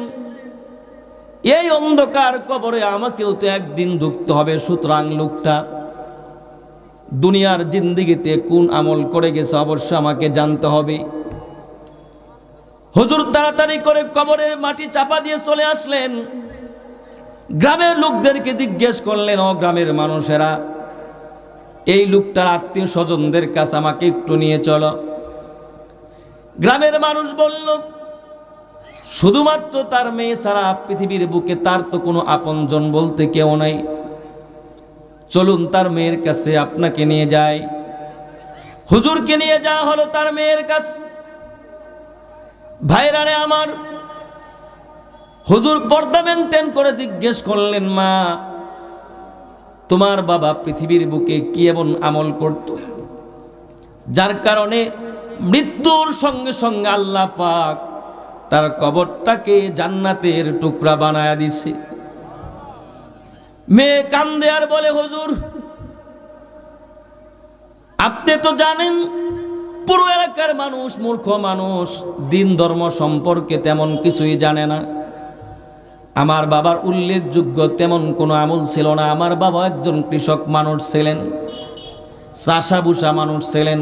এই অন্ধকার কবরে আমাকেও তো একদিন ঢুকতে হবে, সুতরাং লোকটা দুনিয়ার জিন্দেগিতে কোন আমল করে গেছে অবশ্য আমাকে জানতে হবে। হুজুর তাড়াতাড়ি করে কবরের মাটি চাপা দিয়ে চলে আসলেন। গ্রামের লোকদেরকে জিজ্ঞেস করলেন, ও গ্রামের মানুষেরা, এই লোকটার আত্মীয় স্বজনদের কাছে আমাকে একটু নিয়ে চলো। গ্রামের মানুষ বলল, শুধুমাত্র তার মেয়ে ছাড়া পৃথিবীর বুকে তার তো কোনো আপনজন বলতে কেউ নাই, চলুন তার মেয়ের কাছে আপনাকে নিয়ে যাই। হুজুরকে নিয়ে যাওয়া হলো তার মেয়ের কাছে। ভাইরারে আমার, হুজুর পর্দা মেনটেন করে জিজ্ঞেস করলেন, মা, তোমার বাবা পৃথিবীর বুকে কি এমন আমল করত যার কারণে মৃত্যুর সঙ্গে সঙ্গে আল্লাহ পাক তার কবরটাকে জান্নাতের টুকরা বানায়া দিছে? মেয়ে কান্দে আর বলে, হুজুর আপনি তো জানেন পুরো এলাকার মানুষ মূর্খ মানুষ, দিন ধর্ম সম্পর্কে তেমন কিছুই জানে না। আমার বাবার উল্লেখযোগ্য তেমন কোনো আমল ছিল না। আমার বাবা একজন কৃষক মানুষ ছিলেন, চাষা বুষা মানুষ ছিলেন,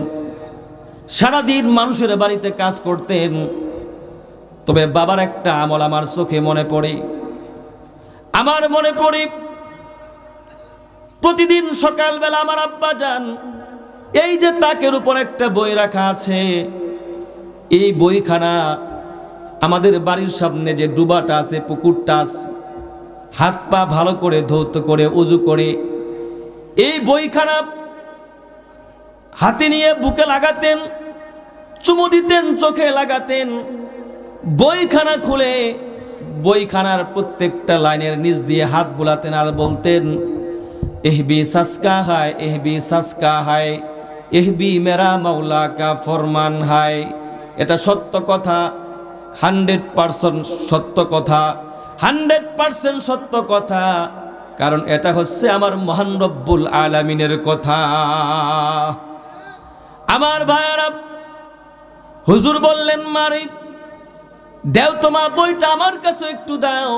সারাদিন মানুষের বাড়িতে কাজ করতেন। তবে বাবার একটা আমল আমার চোখে মনে পড়ে। আমার মনে পড়ে প্রতিদিন সকালবেলা আমার আব্বা যান, এই যে তাকের উপর একটা বই রাখা আছে, এই বইখানা আমাদের বাড়ির সামনে যে ডুবাটা আছে, পুকুরটা আছে, হাত পা ভালো করে ধৌত করে উজু করে এই বইখানা হাতে নিয়ে বুকে লাগাতেন, চুমু দিতেন, চোখে লাগাতেন। বইখানা খুলে বইখানার প্রত্যেকটা লাইনের নিচ দিয়ে হাত বুলাতেন আর বলতেন, এহবি সাসকা হায়, এহবি সাসকা হায়, এহবি মেরা মাওলা কা ফরমান হায়। এটা সত্য কথা, 100% সত্য কথা, 100% সত্য কথা, কারণ এটা হচ্ছে আমার মহান রব্বুল আলামিনের কথা। আমার ভাইয়েরা, হুজুর বললেন, মারি দেও তোমা বইটা আমার কাছে একটু দাও,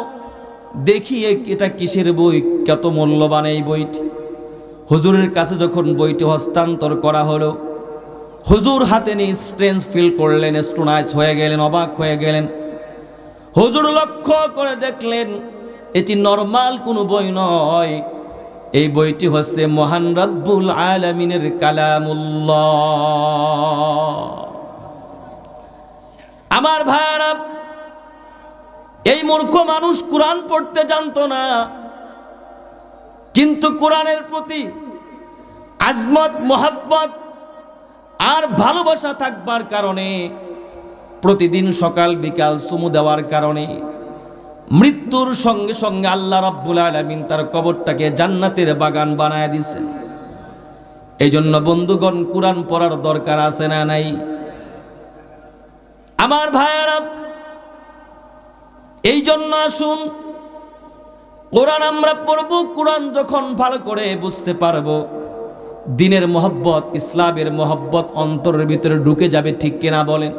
দেখি এটা কিসের বই, কত মূল্যবান এই বইটি। হুজুরের কাছে যখন বইটি হস্তান্তর করা হলো, হুজুর হাতে নিয়ে স্ট্রেঞ্জ ফিল করলেন, স্টোনাইজ হয়ে গেলেন, অবাক হয়ে গেলেন। হুজুর লক্ষ্য করে দেখলেন এটি নরমাল কোনো বই নয়, এই বইটি হচ্ছে মহান রব্বুল আলামিনের কালামুল্লাহ। আমার ভাইরা, এই মূর্খ মানুষ কোরআন পড়তে জানতো না, কিন্তু কোরআনের প্রতি আজমত, মোহাব্বত আর ভালোবাসা থাকবার কারণে প্রতিদিন সকাল বিকাল চুমু দেওয়ার কারণে মৃত্যুর সঙ্গে সঙ্গে আল্লাহ রাব্বুল আলামিন তার কবরটাকে জান্নাতের বাগান বানায় দিয়েছেন। এই জন্য বন্ধুগণ, কোরআন পড়ার দরকার আছে না নাই? আমার ভাইয়েরা, এই জন্য আসুন কোরআন আমরা পড়ব। কোরআন যখন ভালো করে বুঝতে পারবো, দিনের মহব্বত, ইসলামের মহব্বত অন্তরের ভিতরে ঢুকে যাবে, ঠিক কিনা বলেন?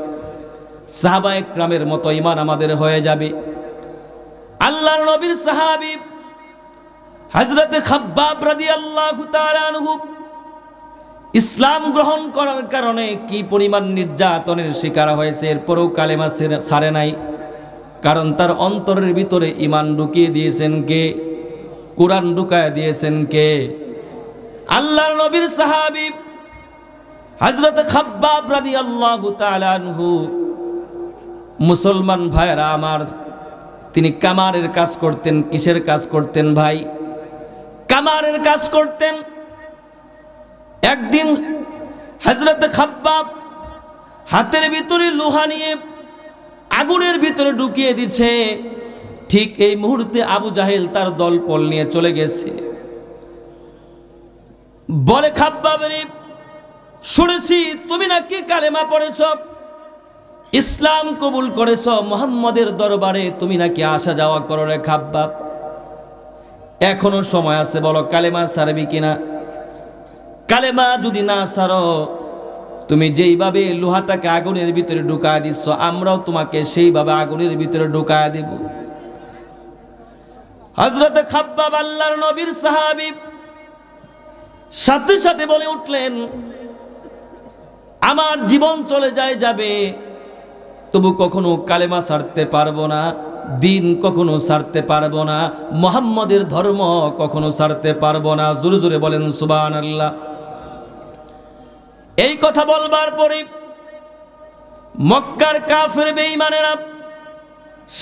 সাহাবায়ে কেরামের মতো ঈমান আমাদের হয়ে যাবে। আল্লাহর নবীর সাহাবী হযরত খাব্বাব রাদিয়াল্লাহু তাআলা আনহু ইসলাম গ্রহণ করার কারণে কি পরিমাণ নির্যাতনের শিকার হয়েছে, এরপরেও কালেমা ছাড়ে নাই। কারণ তার অন্তরের ভিতরে ঈমান ঢুকিয়ে দিয়েছেন কে? কোরআন ঢুকায় দিয়েছেন কে? আল্লাহর নবীর সাহাবী হযরত খাব্বাব রাদিয়াল্লাহু তাআলা আনহু। মুসলমান ভাইরা আমার, তিনি কামারের কাজ করতেন। কিসের কাজ করতেন ভাই? কামারের কাজ করতেন। একদিন হযরত খাব্বাব হাতের ভিতরে লোহা নিয়ে আগুনের ভিতরে ঢুকিয়ে দিচ্ছে। ঠিক এই মুহূর্তে আবু জাহেল তার দলপল নিয়ে চলে গেছে। বলে, খাব্বাব রে, শুনেছি তুমি নাকি কালেমা পড়েছ, ইসলাম কবুল করেছ, মুহাম্মদের দরবারে তুমি নাকি আসা যাওয়া করো রে খাব্বাব। এখনো সময় আছে, বলো কালেমা ছাড়বি কিনা? কালেমা যদি না ছাড়ো, তুমি যেইভাবে লোহাটাকে আগুনের ভিতরে ঢুকায় দিচ্ছ, আমরাও তোমাকে সেইভাবে আগুনের ভিতরে ঢুকায় দেব। হযরতে খাব্বাব আল্লাহর নবীর সাহাবী সাথে সাথে বলে উঠলেন, আমার জীবন চলে যাবে, তবু কখনো কালেমা ছাড়তে পারবো না, দিন কখনো ছাড়তে পারবো না, মুহাম্মদের ধর্ম কখনো ছাড়তে পারবো না। জোরে জোরে বলেন সুবহানাল্লাহ। এই কথা বলবার পরে মক্কার কাফের বেঈমানেরা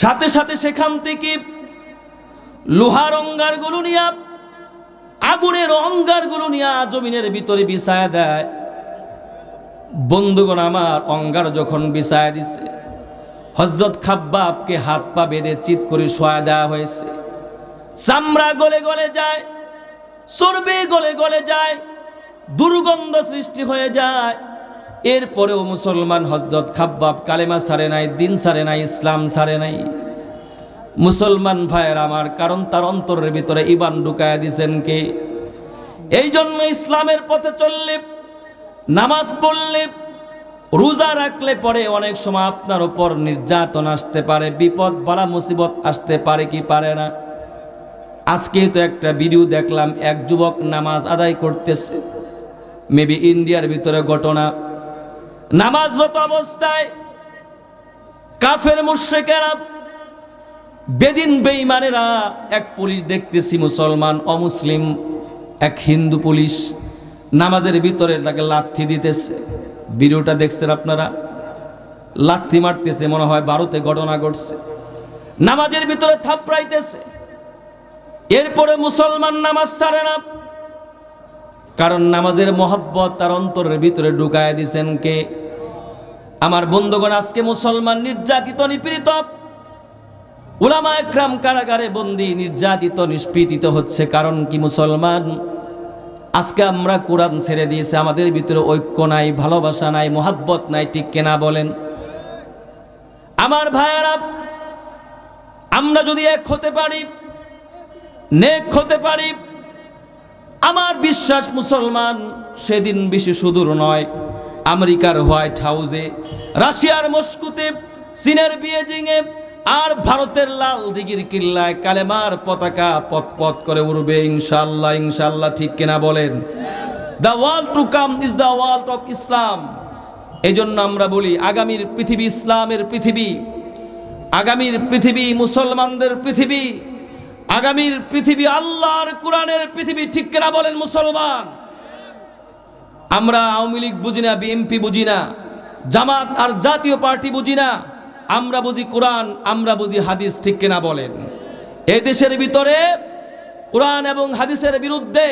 সাথে সাথে সেখান থেকে লোহার অঙ্গারগুলো নিয়ে, আগুনের অঙ্গারগুলো নিয়ে জমিনের ভিতরে বিছায়া দেয়। বন্ধুগণ আমার, অঙ্গার যখন বিছায়া দিছে, হযরত খাব্বাবকে হাত পা বেঁধে চিৎ করে শোয়া দেওয়া হয়েছে। চামড়া গলে গলে যায়, চর্বি গলে গলে যায়, দুর্গন্ধ সৃষ্টি হয়ে যায়। এরপরেও মুসলমান হযরত খাব্বাব কালেমা ছাড়ে নাই, দিন ছাড়ে নাই, ইসলাম ছাড়ে নাই। মুসলমান ভাইয়ের আমার, কারণ তার অন্তরের ভিতরে ঈমান ঢুকায়া দিয়েছেন কে? এই জন্য ইসলামের পথে চললে, নামাজ পড়লে, রোজা রাখলে পরে অনেক সময় আপনার উপর নির্যাতন আসতে পারে, বিপদ বালা মুসিবত আসতে পারে কি পারে না? আজকে তো একটা ভিডিও দেখলাম, এক যুবক নামাজ আদায় করতেছে, মেবি ইন্ডিয়ার ভিতরে ঘটনা। নামাজরত অবস্থায় কাফের মুশরিকেরা, বেদিন বেঈমানেরা, এক পুলিশ দেখতেছি মুসলমান অমুসলিম, এক হিন্দু পুলিশ নামাজের ভিতরে তাকে লাথি দিতেছে। ভিডিওটা দেখছেন আপনারা? লাথি মারতেছে, মনে হয় ভারতে ঘটনা ঘটছে। নামাজের ভিতরে থাপড়াইতেছে। এরপরে মুসলমান নামাজ ছাড়ে না, কারণ নামাজের মহব্বত তার অন্তরের ভিতরে ঢুকায় দিয়েছেন কে? আমার বন্ধুগণ, আজকে মুসলমান নির্যাতিত, নিপীড়িত, উলামা একরাম কারাগারে বন্দী, নির্যাতিত, নিষ্পীড়িত হচ্ছে। কারণ কি? মুসলমান আজকে আমরা কোরআন ছেড়ে দিয়েছে, আমাদের ভিতরে ঐক্য নাই, ভালোবাসা নাই, মহব্বত নাই, ঠিক কিনা বলেন? আমার ভাইয়ারা, আমরা যদি এক হতে পারি, নেক হতে পারি, আমার বিশ্বাস মুসলমান সেদিন বেশি সুদূর নয়। আমেরিকার হোয়াইট হাউসে, রাশিয়ার মস্কোতে, চীনের বেইজিংয়ে, আর ভারতের লাল দিঘির কিল্লায় কালেমার পতাকা পথ পথ করে উড়বে ইনশাআল্লাহ, ইনশাআল্লাহ, ঠিক কিনা বলেন? The world to come is the world of Islam. এই জন্য আমরা বলি, আগামীর পৃথিবী ইসলামের পৃথিবী, আগামীর পৃথিবী মুসলমানদের পৃথিবী, আগামীর পৃথিবী আল্লাহর কোরআনের পৃথিবী, ঠিক কিনা বলেন মুসলমান? আমরা আওয়ামী লীগ বুঝি না, বিএনপি বুঝি না, জামাত আর জাতীয় পার্টি বুঝি না, আমরা বুঝি কোরআন, আমরা বুঝি হাদিস, ঠিক কিনা বলেন? এই দেশের ভিতরে কোরআন এবং হাদিসের বিরুদ্ধে,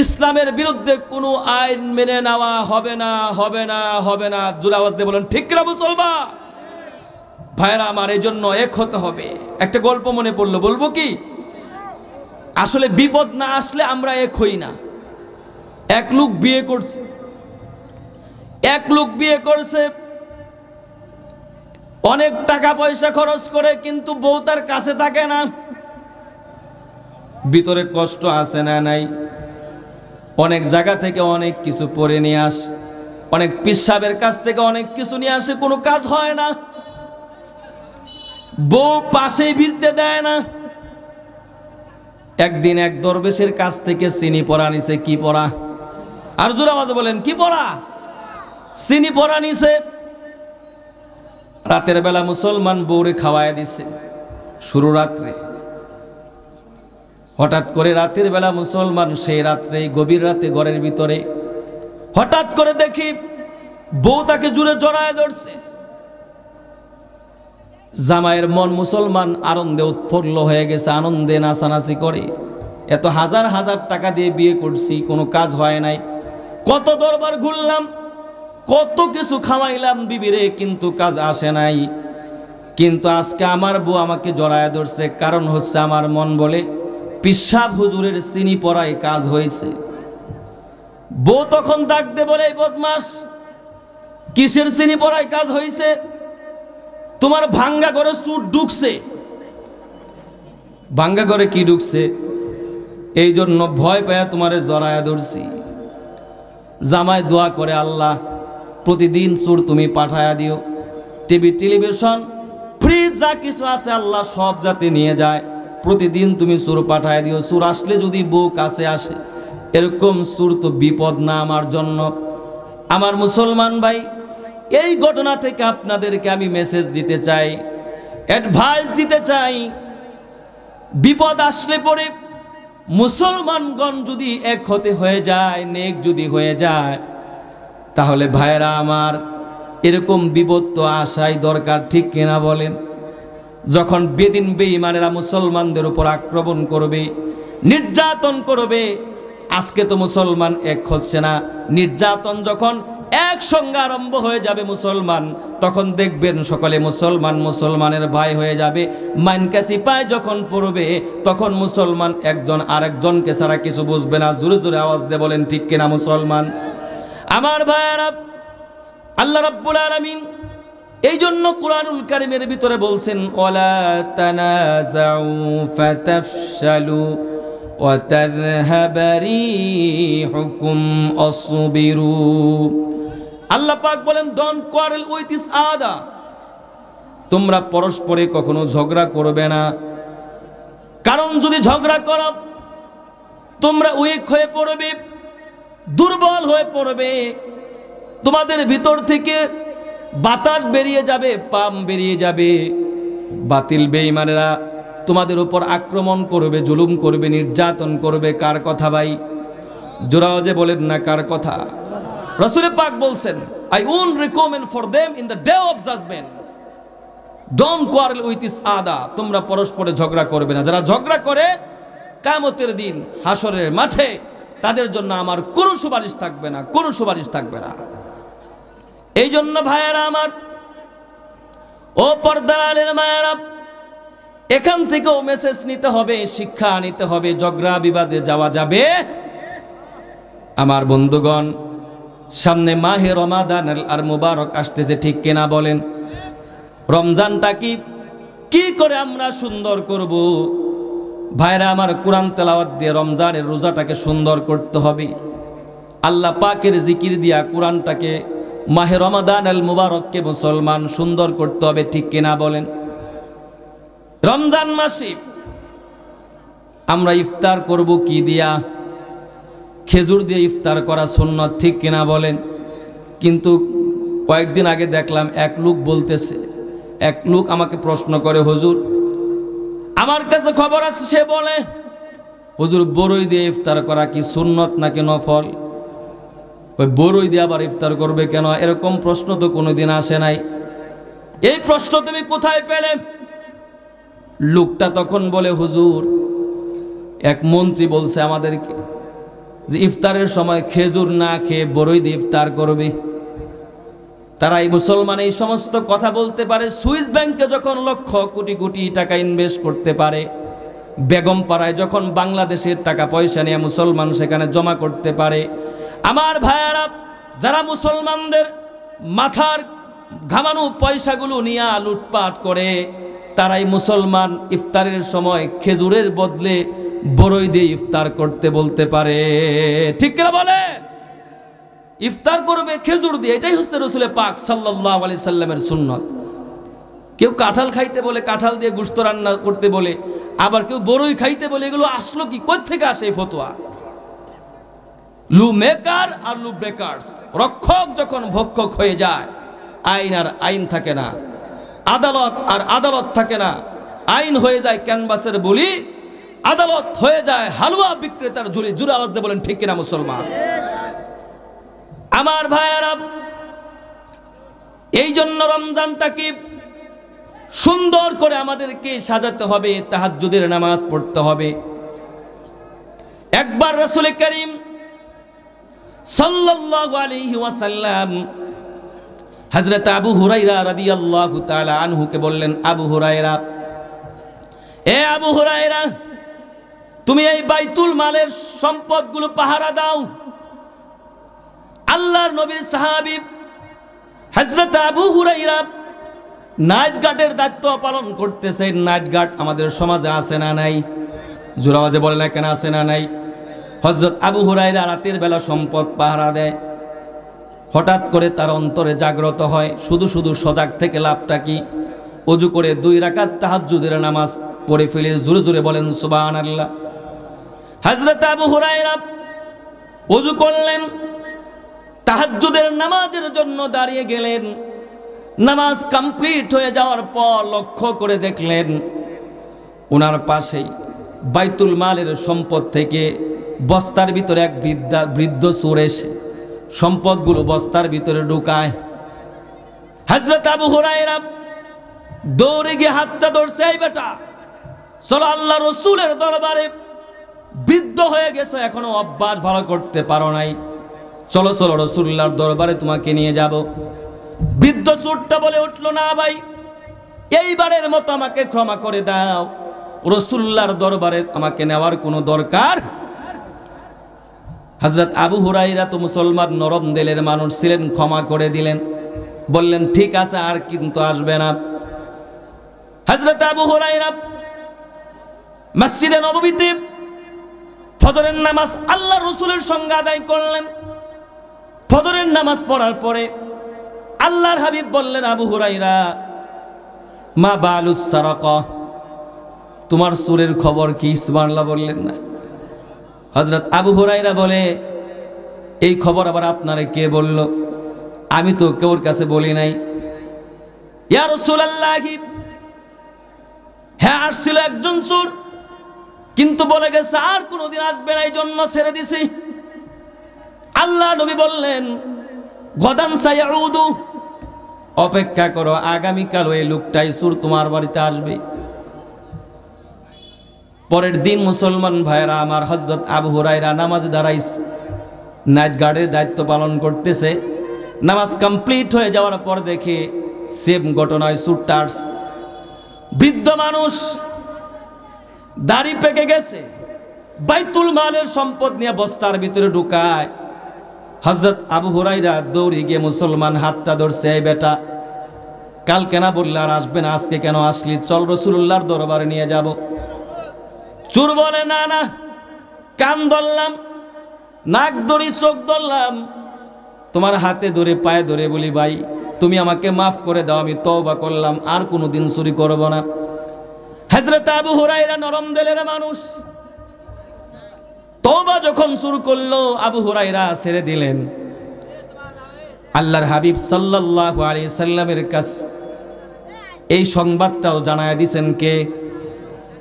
ইসলামের বিরুদ্ধে কোনো আইন মেনে নেওয়া হবে না, হবে না, হবে না। জোরে আওয়াজ দিয়ে বলেন, ঠিক কিনা মুসলমান ভাইরা আমার? এই জন্য এক হতে হবে। একটা গল্প মনে পড়লো, বলবো কি? আসলে বিপদ না আসলে আমরা এক হই না। এক লোক বিয়ে করছে, অনেক টাকা পয়সা খরচ করে, কিন্তু বউ তার কাছে থাকে না। ভিতরে কষ্ট আছে না নাই? অনেক জায়গা থেকে অনেক কিছু পরে নিয়ে আসে, অনেক পিসাবের কাছ থেকে অনেক কিছু নিয়ে আসে, কোনো কাজ হয় না। বউ পাশেই ভিড়তে দেয় না। একদিন এক দরবেশের কাছ থেকে চিনি পরা নিছে। কি পরা? আর জোরে আওয়াজে বলেন, কি পরা? চিনি পরা নিছে। রাতের বেলা মুসলমান বউরে খাওয়ায় দিছে, শুরু রাত্রে। হঠাৎ করে রাতের বেলা মুসলমান সেই রাত্রে, গভীর রাতে ঘরের ভিতরে হঠাৎ করে দেখি বউ তাকে জুড়ে জড়ায় ধরছে। জামাইয়ের মন মুসলমান আনন্দে উৎফুল্ল হয়ে গেছে, আনন্দে নাচানাচি করে। এত হাজার হাজার টাকা দিয়ে বিয়ে করছি, কোনো কাজ হয় নাই। কত দরবার ঘুরলাম, কত কিছু খাওয়াইলাম বিবিরে, কিন্তু কাজ আসে নাই। কিন্তু আজকে আমার বউ আমাকে জড়ায় ধরছে, কারণ হচ্ছে আমার মন বলে পিসাব হুজুরের চিনি পড়ায় কাজ হয়েছে। বউ তখন ডাক দে বলে, এই বদমাস, কিসের চিনি পড়ায় কাজ হয়েছে? তোমার ভাঙ্গা ঘরে চুট ঢুকছে। ভাঙ্গা ঘরে কি ঢুকছে? এই জন্য ভয় পায়া তোমারে জড়ায়া ধরছি। জামাই দোয়া করে, আল্লাহ প্রতিদিন চোর তুমি পাঠায়া দিও, টিভি টেলিভিশন ফ্রিজ যা কিছু আছে আল্লাহ সব যাতে নিয়ে যায়, প্রতিদিন তুমি চোর পাঠায়া দিও। চোর আসলে যদি বউ কাছে আসে, এরকম চোর তো বিপদ না আমার জন্য। আমার মুসলমান ভাই, এই ঘটনা থেকে আপনাদেরকে আমি মেসেজ দিতে চাই, অ্যাডভাইস দিতে চাই। বিপদ আসলে পরে মুসলমানগণ যদি এক হতে হয়ে যায়, নেক যদি হয়ে যায়, তাহলে ভাইরা আমার এরকম বিপদ তো আসাই দরকার, ঠিক কিনা বলেন? যখন বেদিন বেঈমানেরা মুসলমানদের উপর আক্রমণ করবে, নির্যাতন করবে, আজকে তো মুসলমান এক হচ্ছে না, নির্যাতন যখন একসঙ্গে আরম্ভ হয়ে যাবে মুসলমান, তখন দেখবেন সকলে মুসলমান মুসলমানের ভাই হয়ে যাবে। মাইনকাসি পায় যখন পড়বে, তখন মুসলমান একজন আরেকজনকে ছাড়া কিছু বুঝবে না। জোরে জোরে আওয়াজ দিয়ে বলেন ঠিক কিনা মুসলমান? আমার ভাইয়েরা, আল্লাহ রাব্বুল আলামিন এই জন্য কুরআনুল কারীমের ভিতরে বলছেন, ওয়ালা তানাযাউ ফাতাফশালু ওয়া তাযহাবা রিহুকুম আসবিরু। আল্লাহ পাক বলেন, don't quarrel with each other, তোমরা পরস্পরে কখনো ঝগড়া করবে না, কারণ যদি ঝগড়া করো তোমরা উইক হয়ে পড়বে, দুর্বল হয়ে পড়বে, তোমাদের ভিতর থেকে বাতাস বেরিয়ে যাবে, পাম বেরিয়ে যাবে। বাতিল বেঈমানেরা তোমাদের উপর আক্রমণ করবে, জুলুম করবে, নির্যাতন করবে। কার কথা ভাই? জোরাও যে বলেন না কার কথা? রাসূল পাক বলছেন, I won't recommend for them in the day of judgement, don't quarrel with each other, তোমরা পরস্পরে ঝগড়া করবে না। যারা ঝগড়া করে কিয়ামতের দিন হাসরের মাঠে তাদের জন্য আমার কোনো সুপারিশ থাকবে না, কোনো সুপারিশ থাকবে না। এই জন্য ভাইয়েরা আমার, ও পর্দার আলের মায়েরা, এখান থেকেও মেসেজ নিতে হবে, শিক্ষা নিতে হবে। ঝগড়া বিবাদে যাওয়া যাবে। আমার বন্ধুগণ, সামনে মাহে রমাদান আর মুবারক আসতেছে, ঠিক কিনা বলেন? রমজানটা কি করে আমরা সুন্দর করব? ভাইরা আমার, কোরআন তেলাওয়াত দিয়ে রমজানের রোজাটাকে সুন্দর করতে হবে। আল্লাহ পাকের জিকির দিয়া কোরআনটাকে, মাহে রমাদান আল মুবারককে মুসলমান সুন্দর করতে হবে, ঠিক কিনা বলেন? রমজান মাসে আমরা ইফতার করব কি দিয়া? খেজুর দিয়ে ইফতার করা সুন্নত, ঠিক কিনা বলেন? কিন্তু কয়েকদিন আগে দেখলাম এক লোক বলতেছে, এক লোক আমাকে প্রশ্ন করে, হুজুর আমার কাছে খবর আছে, সে বলে, হুজুর বরই দিয়ে ইফতার করা কি সুন্নত নাকি নফল? ওই বরই দিয়ে আবার ইফতার করবে কেন? এরকম প্রশ্ন তো কোনোদিন আসে নাই। এই প্রশ্ন তুমি কোথায় পেলে? লোকটা তখন বলে, হুজুর এক মন্ত্রী বলছে আমাদেরকে যে ইফতারের সময় খেজুর না খেয়ে বরই দিয়ে ইফতার করবে। তারা এই মুসলমান এই সমস্ত কথা বলতে পারে। সুইস ব্যাংকে যখন লক্ষ কোটি কোটি টাকা ইনভেস্ট করতে পারে, বেগম পাড়ায় যখন বাংলাদেশের টাকা পয়সা নিয়ে মুসলমান সেখানে জমা করতে পারে, আমার ভাইয়ারা, যারা মুসলমানদের মাথার ঘামানো পয়সাগুলো নিয়ে লুটপাট করে, তারাই মুসলমান ইফতারের সময় খেজুরের বদলে বরই দিয়ে ইফতার করতে বলতে পারে, ঠিক কিনা বলে? ইফতার করবে খেজুর দিয়ে, এটাই হচ্ছে রাসূল পাক সাল্লাল্লাহু আলাইহি সাল্লামের সুন্নাত। কেউ কাঁঠাল খাইতে বলে, কাঁঠাল দিয়ে গোশত রান্না করতে বলে, আবার কেউ বরই খাইতে বলে। এগুলো আসলো কি, কোথা থেকে আসে এই ফতোয়া? লু মেকার আর লু ব্রেকার্স। রক্ষক যখন ভক্ষক হয়ে যায়, আইন আর আইন থাকে না, আদালত আর আদালত থাকে না। আইন হয়ে যায় ক্যানভাসের বুলি, আদালত হয়ে যায় হালুয়া বিক্রেতার ঝুলি। জোরে আওয়াজ দিয়ে বলেন ঠিক কিনা মুসলমান? আমার ভাইয়েরা, এই জন্য রমজানটাকে সুন্দর করে আমাদেরকে সাজাতে হবে, তাহাজ্জুদের নামাজ পড়তে হবে। একবার রাসূল করিম সাল্লাল্লাহু আলাইহি ওয়াসাল্লাম হযরত আবু হুরায়রা রাদিয়াল্লাহু তাআলা আনহুকে বললেন, আবু হুরায়রা, এ আবু হুরায়রা, তুমি এই বাইতুল মালের সম্পদগুলো পাহারা দাও। আল্লাহর নবীর সাহাবী হযরত আবু হুরায়রা নাইট গার্ডের দায়িত্ব পালন করতেছে। নাইট গার্ড আমাদের সমাজে আছে না নাই? জোর আওয়াজে বলে না কেন, আছে না নাই? হযরত আবু হুরায়রা রাতের বেলা সম্পদ পাহারা দেয়। হঠাৎ করে তার অন্তরে জাগ্রত হয়, শুধু শুধু সজাগ থেকে লাভটা কি? ওযু করে 2 রাকাত তাহাজ্জুদের নামাজ পড়ে ফেলে জোরে জোরে বলেন সুবহানাল্লাহ। হযরত আবু হুরায়রা ওযু করলেন, তাহাজ্জুদের নামাজের জন্য দাঁড়িয়ে গেলেন। নামাজ কমপ্লিট হয়ে যাওয়ার পর লক্ষ্য করে দেখলেন ওনার পাশেই বাইতুল মালের সম্পদ থেকে বস্তার ভিতরে এক বৃদ্ধ চোর এসে সম্পদগুলো বস্তার ভিতরে ঢুকায়। হযরত আবু হুরায়রা দৌড়ে গিয়ে হাতটা ধরছে, এই বেটা চলো আল্লাহ রসুলের দরবারে, বৃদ্ধ হয়ে গেছো এখনো অভ্যাস ভালো করতে পারো নাই, চলো চলো রসুল্লাহর দরবারে তোমাকে নিয়ে যাব। বৃদ্ধ চোরটা বলে উঠল, না ভাই, এইবারের মতো আমাকে ক্ষমা করে দাও, রসুল্লাহর দরবারে আমাকে নেওয়ার কোনো দরকার। হযরত আবু হুরায়রা তো মুসলমান নরম দিলের মানুষ ছিলেন, ক্ষমা করে দিলেন, বললেন ঠিক আছে আর কিন্তু আসবে না। হযরত আবু হুরায়রা মসজিদে নববীতে ফজরের নামাজ আল্লাহ রসুলের সঙ্গে আদায় করলেন। ফজরের নামাজ পড়ার পরে আল্লাহর হাবিব বললেন, আবু হুরায়রা মা বালুস সারাকা, তোমার চোরের খবর কি? সুবহানাল্লাহ বললেন না। হযরত আবু হুরায়রা বলে, এই খবর আবার আপনারে কে বলল? আমি তো কেউর কাছে বলি নাই। ইয়া রাসূলুল্লাহ, হ্যাঁ আসছিল একজন চোর, কিন্তু বলে গেছে আর কোনোদিন আসবে না, এই জন্য ছেড়ে দিছি। আল্লাহ নবী বললেন, গদান সায়াউদু, অপেক্ষা করো, আগামীকাল ওই লোকটাই চোর তোমার বাড়িতে আসবে। পরের দিন মুসলমান ভাইরা আমার, হযরত আবু হুরায়রা নামাজ দাঁড়াইছে, নাইট গার্ডের দায়িত্ব পালন করতেছে। নামাজ কমপ্লিট হয়ে যাওয়ার পর দেখে সেম ঘটনায় চোরটা আসছে। বৃদ্ধ মানুষ, দাড়ি পেকে গেছে, বাইতুল মালের সম্পদ নিয়ে বস্তার ভিতরে ঢুকায়। হযরত আবু হুরায়রা দৌড়ে গিয়ে মুসলমান হাতটা ধরছে, এই বেটা কালকে না বললে আর আসবে না, আজকে কেন আসলি? চল রাসূলুল্লাহর দরবারে নিয়ে যাব। চোর বলে, না না, কান ধরলাম, নাক ধরি, চোখ ধরলাম, তোমার হাতে ধরে পায়ে ধরে বলি, ভাই তুমি আমাকে মাফ করে দাও, আমি তওবা করলাম, আর কোনোদিন চুরি করব না। হযরত আবু হুরায়রা নরম দিলের মানুষ, তওবা যখন শুরু করলো আবু হুরায়রা ছেড়ে দিলেন। আল্লাহর হাবিব সাল্লাল্লাহু আলাইহি সাল্লামের কাছে এই সংবাদটাও জানায় দিয়েছেন কে?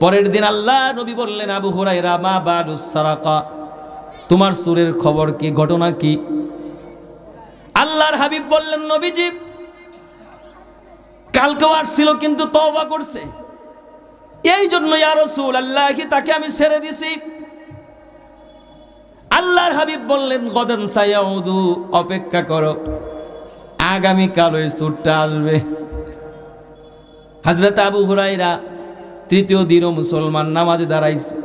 পরের দিন আল্লাহ নবী বললেন, আবু হুরায়রা মা বালুস সারাকা, তোমার চোরের খবর কি, ঘটনা কি? আল্লাহর হাবিব বললেন, নবীজি কালকেও আসছিল কিন্তু তওবা করছে, এই জন্য ইয়া রাসূলুল্লাহ তাকে আমি ছেড়ে দিছি। আল্লাহর হাবিব বললেন, গদান সায়াউদু, অপেক্ষা করো, আগামীকাল ওই চোরটা আসবে। হযরত আবু হুরায়রা তৃতীয় দিনও মুসলমান নামাজে দাঁড়াইছে।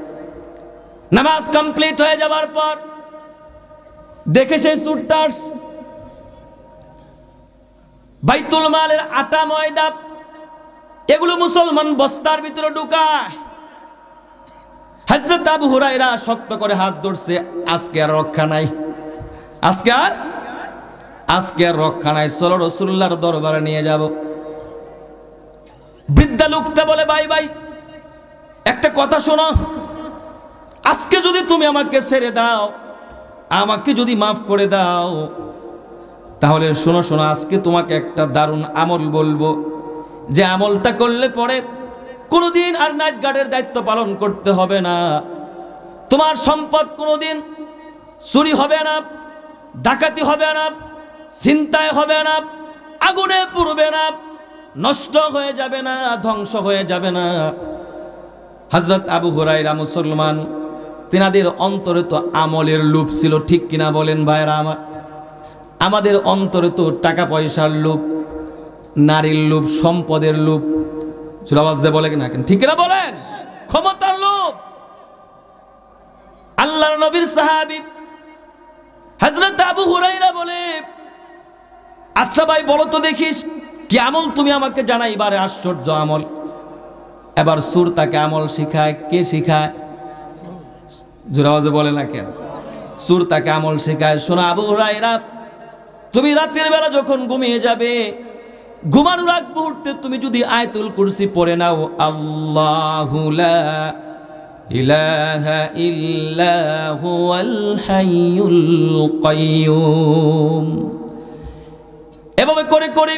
নামাজ কমপ্লিট হয়ে যাবার পর দেখে সেই চোরটা আসছে। বাইতুল মালের আটা ময়দা এগুলো মুসলমান বস্তার ভিতরে ঢুকায়। হযরত আবু হুরায়রা শক্ত করে হাত ধরছে, আজকে আর রক্ষা নাই, আজকে আর রক্ষা নাই, চলো রাসূলুল্লাহর দরবারে নিয়ে যাব। বৃদ্ধা লোকটা বলে, ভাই ভাই একটা কথা শোনো, আজকে যদি তুমি আমাকে ছেড়ে দাও, আমাকে যদি মাফ করে দাও, তাহলে শোনো শোনো, আজকে তোমাকে একটা দারুণ আমল বলবো, যে আমলটা করলে পরে কোনোদিন আর নাইট গার্ডের দায়িত্ব পালন করতে হবে না, তোমার সম্পদ কোনোদিন চুরি হবে না, ডাকাতি হবে না, ছিনতাই হবে না, আগুনে পুড়বে না, নষ্ট হয়ে যাবে না, ধ্বংস হয়ে যাবে না। হযরত আবু হুরায়রা মুসলমান, তিনাদের অন্তরে তো আমলের লোভ ছিল, ঠিক কিনা বলেন ভাইরা আমার? আমাদের অন্তরে তো টাকা পয়সার লোভ, নারীর লোভ, সম্পদের লোভ, আওয়াজ দিয়ে বলে কিনা, ঠিক কিনা বলেন? ক্ষমতার লোভ। আল্লাহর নবীর সাহাবী হযরত আবু হুরায়রা বলে, আচ্ছা ভাই বলো তো দেখিস কি আমল তুমি আমাকে জানাইবারে, আশ্চর্য আমল। এবার সুর তাকে আমল শিখায়, কে শিখায়? জোরে আওয়াজে বলে না কেন? সুর তাকে আমল শেখায়। শোনো আবু হুরায়রা, তুমি রাতের বেলা যখন ঘুমিয়ে যাবে, ঘুমানোর আগ মুহূর্তে তুমি যদি আয়াতুল কুরসি পড়ে নাও, আল্লাহু লা ইলাহা ইল্লা হুয়াল হাইয়ুল কাইয়্যুম, এভাবে করে করে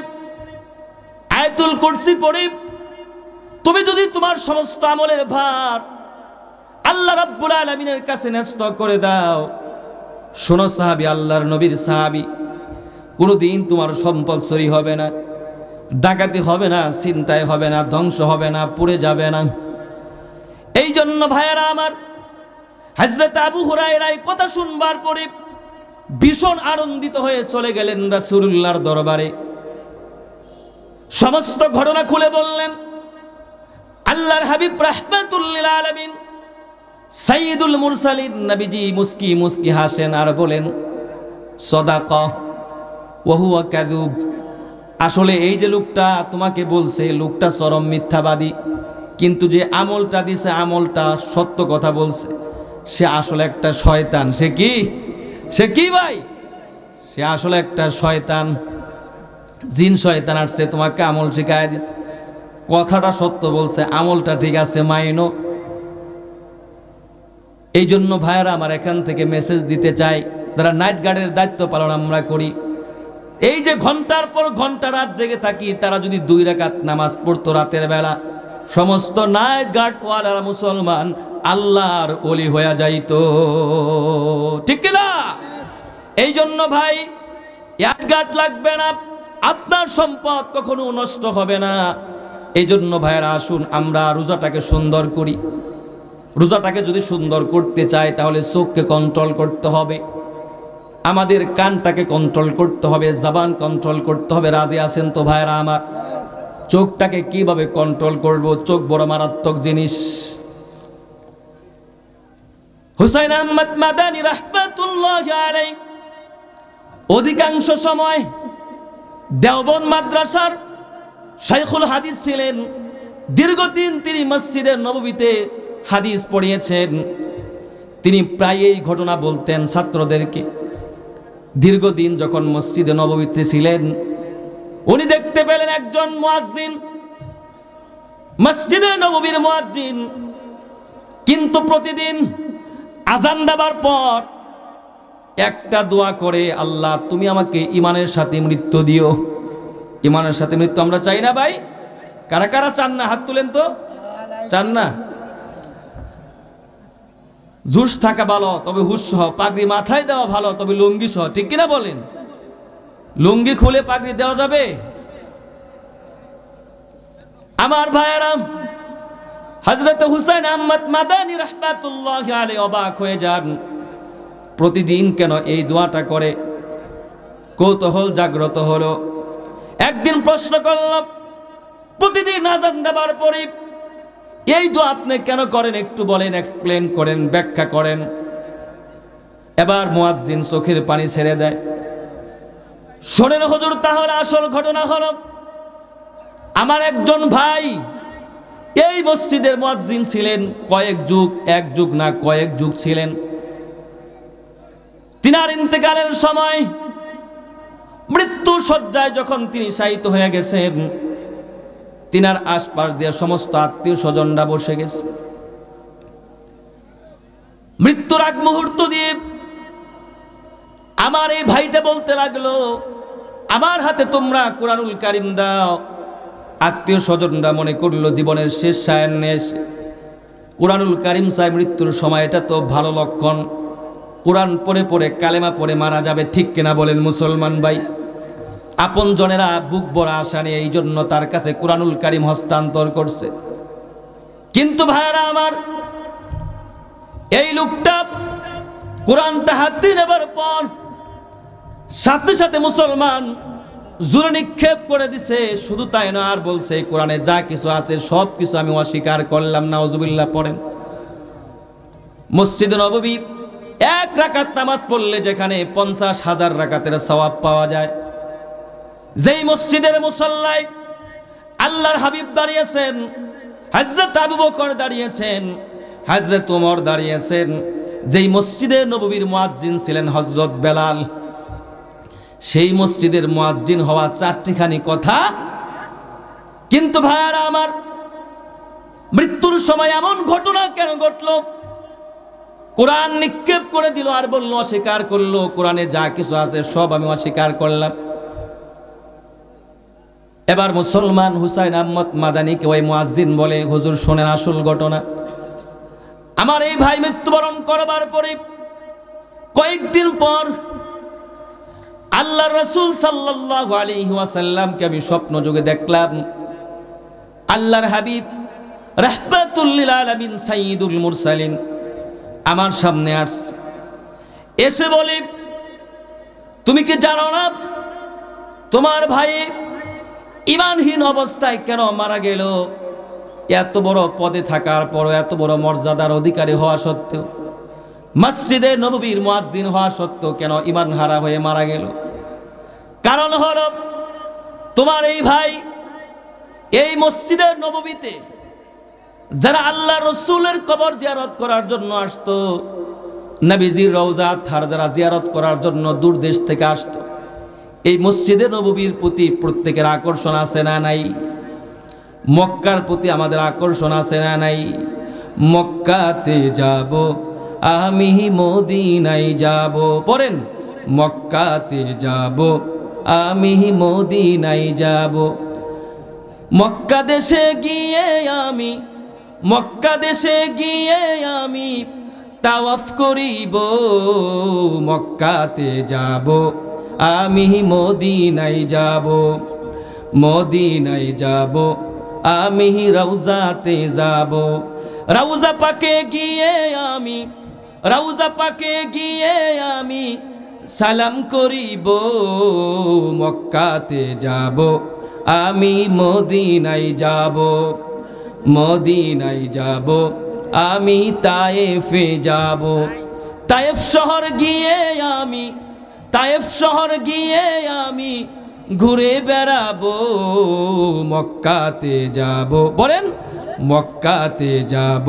আয়াতুল কুরসি পড়ে তুমি যদি তোমার সমস্ত আমলের ভার আল্লাহ রাব্বুল আলামিনের কাছে ন্যস্ত করে দাও, শোনো সাহাবী, আল্লাহর নবীর সাহাবী, কোনোদিন তোমার সম্পদ চুরি হবে না, ডাকাতি হবে না, ছিনতাই হবে না, ধ্বংস হবে না, পুড়ে যাবে না। এই জন্য ভাইয়েরা আমার, হযরত আবু হুরায়রা এই কথা শুনবার পরে ভীষণ আনন্দিত হয়ে চলে গেলেন রাসূলুল্লাহর দরবারে। সমস্ত ঘটনা খুলে বললেন। আল্লাহর হাবিব রাহমাতুল লিল আলামিন সাইয়্যিদুল মুরসালিন নবীজি মুস্কি মুস্কি হাসেন আর বলেন, সাদাকা ওয়া হুয়া কাযুব, আসলে এই যে লোকটা তোমাকে বলছে, লোকটা চরম মিথ্যাবাদী, কিন্তু যে আমলটা দিছে আমলটা সত্য কথা বলছে, সে আসলে একটা শয়তান। সে কি ভাই? সে আসলে একটা শয়তান, জিন শয়তান আসছে, তোমাকে আমল শিখায় দিছে, কথাটা সত্য বলছে, আমলটা ঠিক আছে, মাইনো। এই জন্য ভাইয়ারা আমার এখান থেকে মেসেজ দিতে চাই, যারা নাইট গার্ডের দায়িত্ব পালন আমরা করি, এই যে ঘন্টার পর ঘন্টা রাত জেগে থাকি, তারা যদি 2 রাকাত নামাজ পড়তো রাতের বেলা, সমস্ত নাইট গার্ড ওয়ালারা মুসলমান আল্লাহর ওলি হয়ে যাইতো, ঠিক কিনা? এই জন্য ভাই এক গার্ড লাগবে না, আপনার সম্পদ কখনো নষ্ট হবে না। এই জন্য ভাইয়েরা আসুন আমরা রোজাটাকে সুন্দর করি। রোজাটাকে যদি সুন্দর করতে চাই তাহলে চোখকে কন্ট্রোল করতে হবে, আমাদের কানটাকে কন্ট্রোল করতে হবে, জবান কন্ট্রোল করতে হবে। রাজি আছেন তো ভাইয়েরা আমার? চোখটাকে কিভাবে কন্ট্রোল করব? চোখ বড় মারাত্মক জিনিস। হুসাইন আহমদ মাদানী রাহমাতুল্লাহি আলাইহি অধিকাংশ সময় দেওবন্দ মাদ্রাসার শাইখুল হাদিস ছিলেন। দীর্ঘদিন তিনি মসজিদে নববীতে হাদিস পড়িয়েছেন। তিনি প্রায় এই ঘটনা বলতেন ছাত্রদেরকে। দীর্ঘদিন যখন মসজিদে নববীতে ছিলেন, উনি দেখতে পেলেন একজন মুয়াজ্জিন, মসজিদে নববীর মুয়াজ্জিন, কিন্তু প্রতিদিন আজান দেবার পর একটা দোয়া করে, আল্লাহ তুমি আমাকে ঈমানের সাথে মৃত্যু দিও। ঈমানের সাথে মৃত্যু আমরা চাই না ভাই? কারা কারা চান না? হাত তুলেন তো। চান না? জুস থাকা ভালো, তবে হুশ সহ, পাগড়ি মাথায় দেওয়া ভালো, তবে লুঙ্গি সহ, ঠিক কিনা বলেন? লুঙ্গি খুলে পাগড়ি দেওয়া যাবে? আমার ভাইয়েরা, হযরত হুসাইন আহমদ মাদানী রাহমাতুল্লাহি আলাইহি অবাক হয়ে যান, প্রতিদিন কেন এই দোয়াটা করে? কৌতূহল জাগ্রত হলো। একদিন প্রশ্ন করল, প্রতিদিন আযান দেবার পরে এই দোয়া আপনি কেন করেন? একটু বলেন, এক্সপ্লেন করেন, ব্যাখ্যা করেন। এবার মুয়াজ্জিন চোখের পানি ছেড়ে দেয়। শোনেন হুজুর, তাহলে আসল ঘটনা হলো, আমার একজন ভাই এই মসজিদের মুয়াজ্জিন ছিলেন কয়েক যুগ, এক যুগ না কয়েক যুগ ছিলেন। তিনার ইন্তেকালের সময় মৃত্যু শয্যায় যখন তিনি শায়িত হয়ে গেছেন, তিনার আশপাশ দিয়ে সমস্ত আত্মীয় স্বজনরা বসে গেছে। মৃত্যুর আগ মুহূর্ত দিয়ে আমার এই ভাইটা বলতে লাগলো, আমার হাতে তোমরা কুরআনুল কারীম দাও। আত্মীয় স্বজনরা মনে করলো জীবনের শেষ সায়ান্নে এসে কুরআনুল কারীম চাই মৃত্যুর সময়, এটা তো ভালো লক্ষণ। কোরআন পড়ে পড়ে কালেমা পড়ে মারা যাবে, ঠিক কিনা বলেন মুসলমান ভাই? আপন জনেরা বুক ভরা আশা নিয়ে এই জন্য তার কাছে কুরআনুল কারীম হস্তান্তর করছে। কিন্তু ভাইরা আমার, এই লোকটা কোরআনটা হাতে নেবার পর সাথে সাথে মুসলমান জুরে নিক্ষেপ করে দিছে। শুধু তাই না, আর বলছে কোরআনে যা কিছু আছে সব কিছু আমি অস্বীকার করলাম। নাউজুবিল্লাহ পড়েন। মসজিদে নববী এক রাকাত নামাজ পড়লে যেখানে 50,000 রাকাতের সওয়াব পাওয়া যায়, যেই মসজিদের মুসল্লায় আল্লাহর হাবিব দাঁড়িয়েছেন, হযরত আবু বকর দাঁড়িয়েছেন, হযরত ওমর দাঁড়িয়েছেন, যেই মসজিদে নববীর মুয়াজ্জিন ছিলেন হযরত বেলাল, সেই মসজিদের মুয়াজ্জিন হওয়া চারটিখানি কথা। কিন্তু ভাইয়ারা আমার, মৃত্যুর সময় এমন ঘটনা কেন ঘটলো? কোরআন নিক্ষেপ করে দিল আর বলল, অস্বীকার করলো, কোরআনে যা কিছু আছে সব আমি অস্বীকার করলাম। এবার মুসলমান হুসাইন আহমদ মাদানীকে ওই মুয়াজ্জিন বলে, হুজুর শোনেন আসল ঘটনা। আমার এই ভাই মৃত্যুবরণ করবার পরে কয়েকদিন পর আল্লাহর রাসূল সাল্লাল্লাহু আলাইহি ওয়াসাল্লামকে আমি স্বপ্ন যোগে দেখলাম। আল্লাহর হাবিব রাহমাতুল লিল আলামিন সাইয়্যিদুল মুরসালিন আমার সামনে আসছে, এসে বলে, তুমি কি জানো না তোমার ভাই ঈমানহীন অবস্থায় কেন মারা গেল? এত বড় পদে থাকার পরও, এত বড় মর্যাদার অধিকারী হওয়া সত্ত্বেও, মসজিদে নববীর মুয়াজ্জিন হওয়া সত্ত্বেও কেন ঈমান হারা হয়ে মারা গেল? কারণ হলো তোমার এই ভাই এই মসজিদের নববীতে যারা আল্লাহ রসুলের কবর জিয়ারত করার জন্য আসতো, নবীজির রওজা থার যারা জিয়ারত করার জন্য দূর দেশ থেকে আসতো, এই মসজিদে নববীর প্রতি প্রত্যেকের আকর্ষণ আছে না নাই? মক্কার প্রতি আমাদের আকর্ষণ আছে না নাই? মক্কাতে যাব আমি মদিনায় যাব, পড়েন, মক্কাতে যাব আমি মদিনায় যাব। মক্কা দেশে গিয়ে আমি, মক্কা দেশে গিয়ে আমি তাওয়াফ করিব, মক্কাতে যাব আমি মদিনায় যাব, মদিনায় যাব আমি রওজাতে যাব। রওজা পাকে গিয়ে আমি, রওজা পাকে গিয়ে আমি সালাম করিব, মক্কাতে যাব আমি মদিনায় যাব, মদিনায় যাব আমি তায়েফে যাব। তায়েফ শহর গিয়ে আমি, তায়েফ শহর গিয়ে আমি ঘুরে বেড়াবো, মক্কাতে যাব, বলেন, মক্কাতে যাব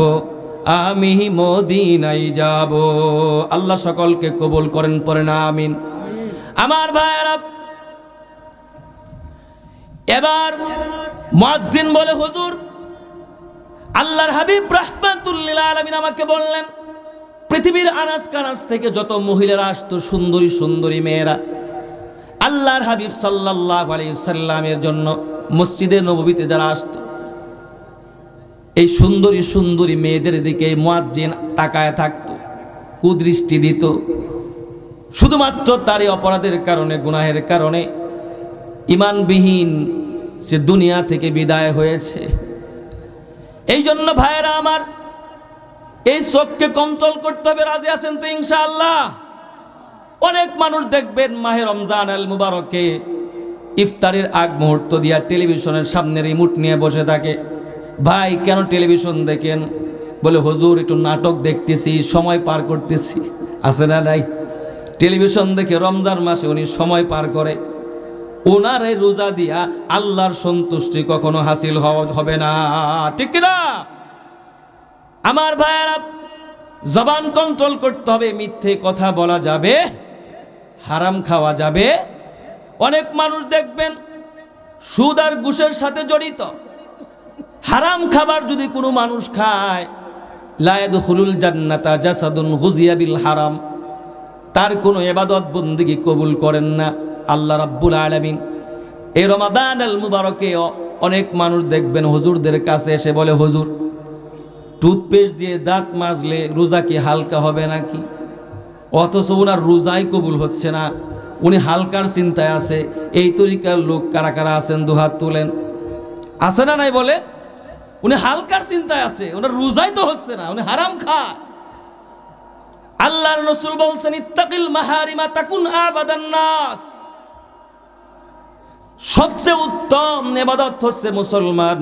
আমি মদিনায় যাব। আল্লাহ সকলকে কবুল করেন, পড়েন আমিন। আমার ভাইয়েরা, এবার মুয়াজ্জিন বলে, হুজুর আল্লাহর হাবিব রাহমাতুল লিল আলামিন আমাকে বললেন, পৃথিবীর আনাজ কানাজ থেকে যত মহিলারা আসতো, সুন্দরী সুন্দরী মেয়েরা, আল্লাহর হাবিব সাল্লাল্লাহু আলাইহি সাল্লামের জন্য মসজিদে নববীতে যারা আসতো, এই সুন্দরী সুন্দরী মেয়েদের দিকে মুয়াজ্জিন তাকায় থাকতো, কুদৃষ্টি দিত। শুধুমাত্র তার এই অপরাধের কারণে, গুনাহের কারণে ঈমানবিহীন সে দুনিয়া থেকে বিদায় হয়েছে। এই জন্য ভাইয়েরা আমার, এই চোখকে কন্ট্রোল করতে হবে। রাজি আছেন তো ইনশাআল্লাহ? অনেক মানুষ দেখবেন মাহে রমজান আল মুবারকে ইফতারের আগ মুহূর্ত দিয়া টেলিভিশনের সামনে রিমোট নিয়ে বসে থাকে। ভাই কেন টেলিভিশন দেখেন? বলে, হুজুর একটু নাটক দেখতেছি, সময় পার করতেছি। আছে না নাই? টেলিভিশন দেখে রমজান মাসে উনি সময় পার করে। ওনার এই রোজা দিয়া আল্লাহর সন্তুষ্টি কখনো হাসিল হবে না, ঠিক কিনা? আমার ভাইয়েরা, জবান কন্ট্রোল করতে হবে। মিথ্যে কথা বলা যাবে, হারাম খাওয়া যাবে। অনেক মানুষ দেখবেন সুদ আর ঘুষের সাথে জড়িত। হারাম খাবার যদি কোনো মানুষ খায়, লা ইয়াদখুলুল জান্নাতা জাসাদুন গুযিয়া বিল হারাম, তার কোনো ইবাদত বন্দেগী কবুল করেন না আল্লাহ রাব্বুল আলামিন। এই রমাদান আল মুবারকে অনেক মানুষ দেখবেন হুজুরদের কাছে এসে বলে, হুজুর টুথপেস্ট দিয়ে দাঁত মাজলে রোজা কি হালকা হবে নাকি? অথচ ওনার রোজাই কবুল হচ্ছে না, উনি হালকার চিন্তায় আছে। এই তরিকার লোক কারা কারা আছেন? দুহাত তুলেন। আছে না নাই? বলে, উনি হালকার চিন্তায় আছে, ওনার রোজাই তো হচ্ছে না, উনি হারাম খায়। আল্লাহর রাসূল বলছেন, ইত্তাকিল মাহারিমা তাকুন আবাদান নাস। সবচেয়ে উত্তম ইবাদত হচ্ছে মুসলমান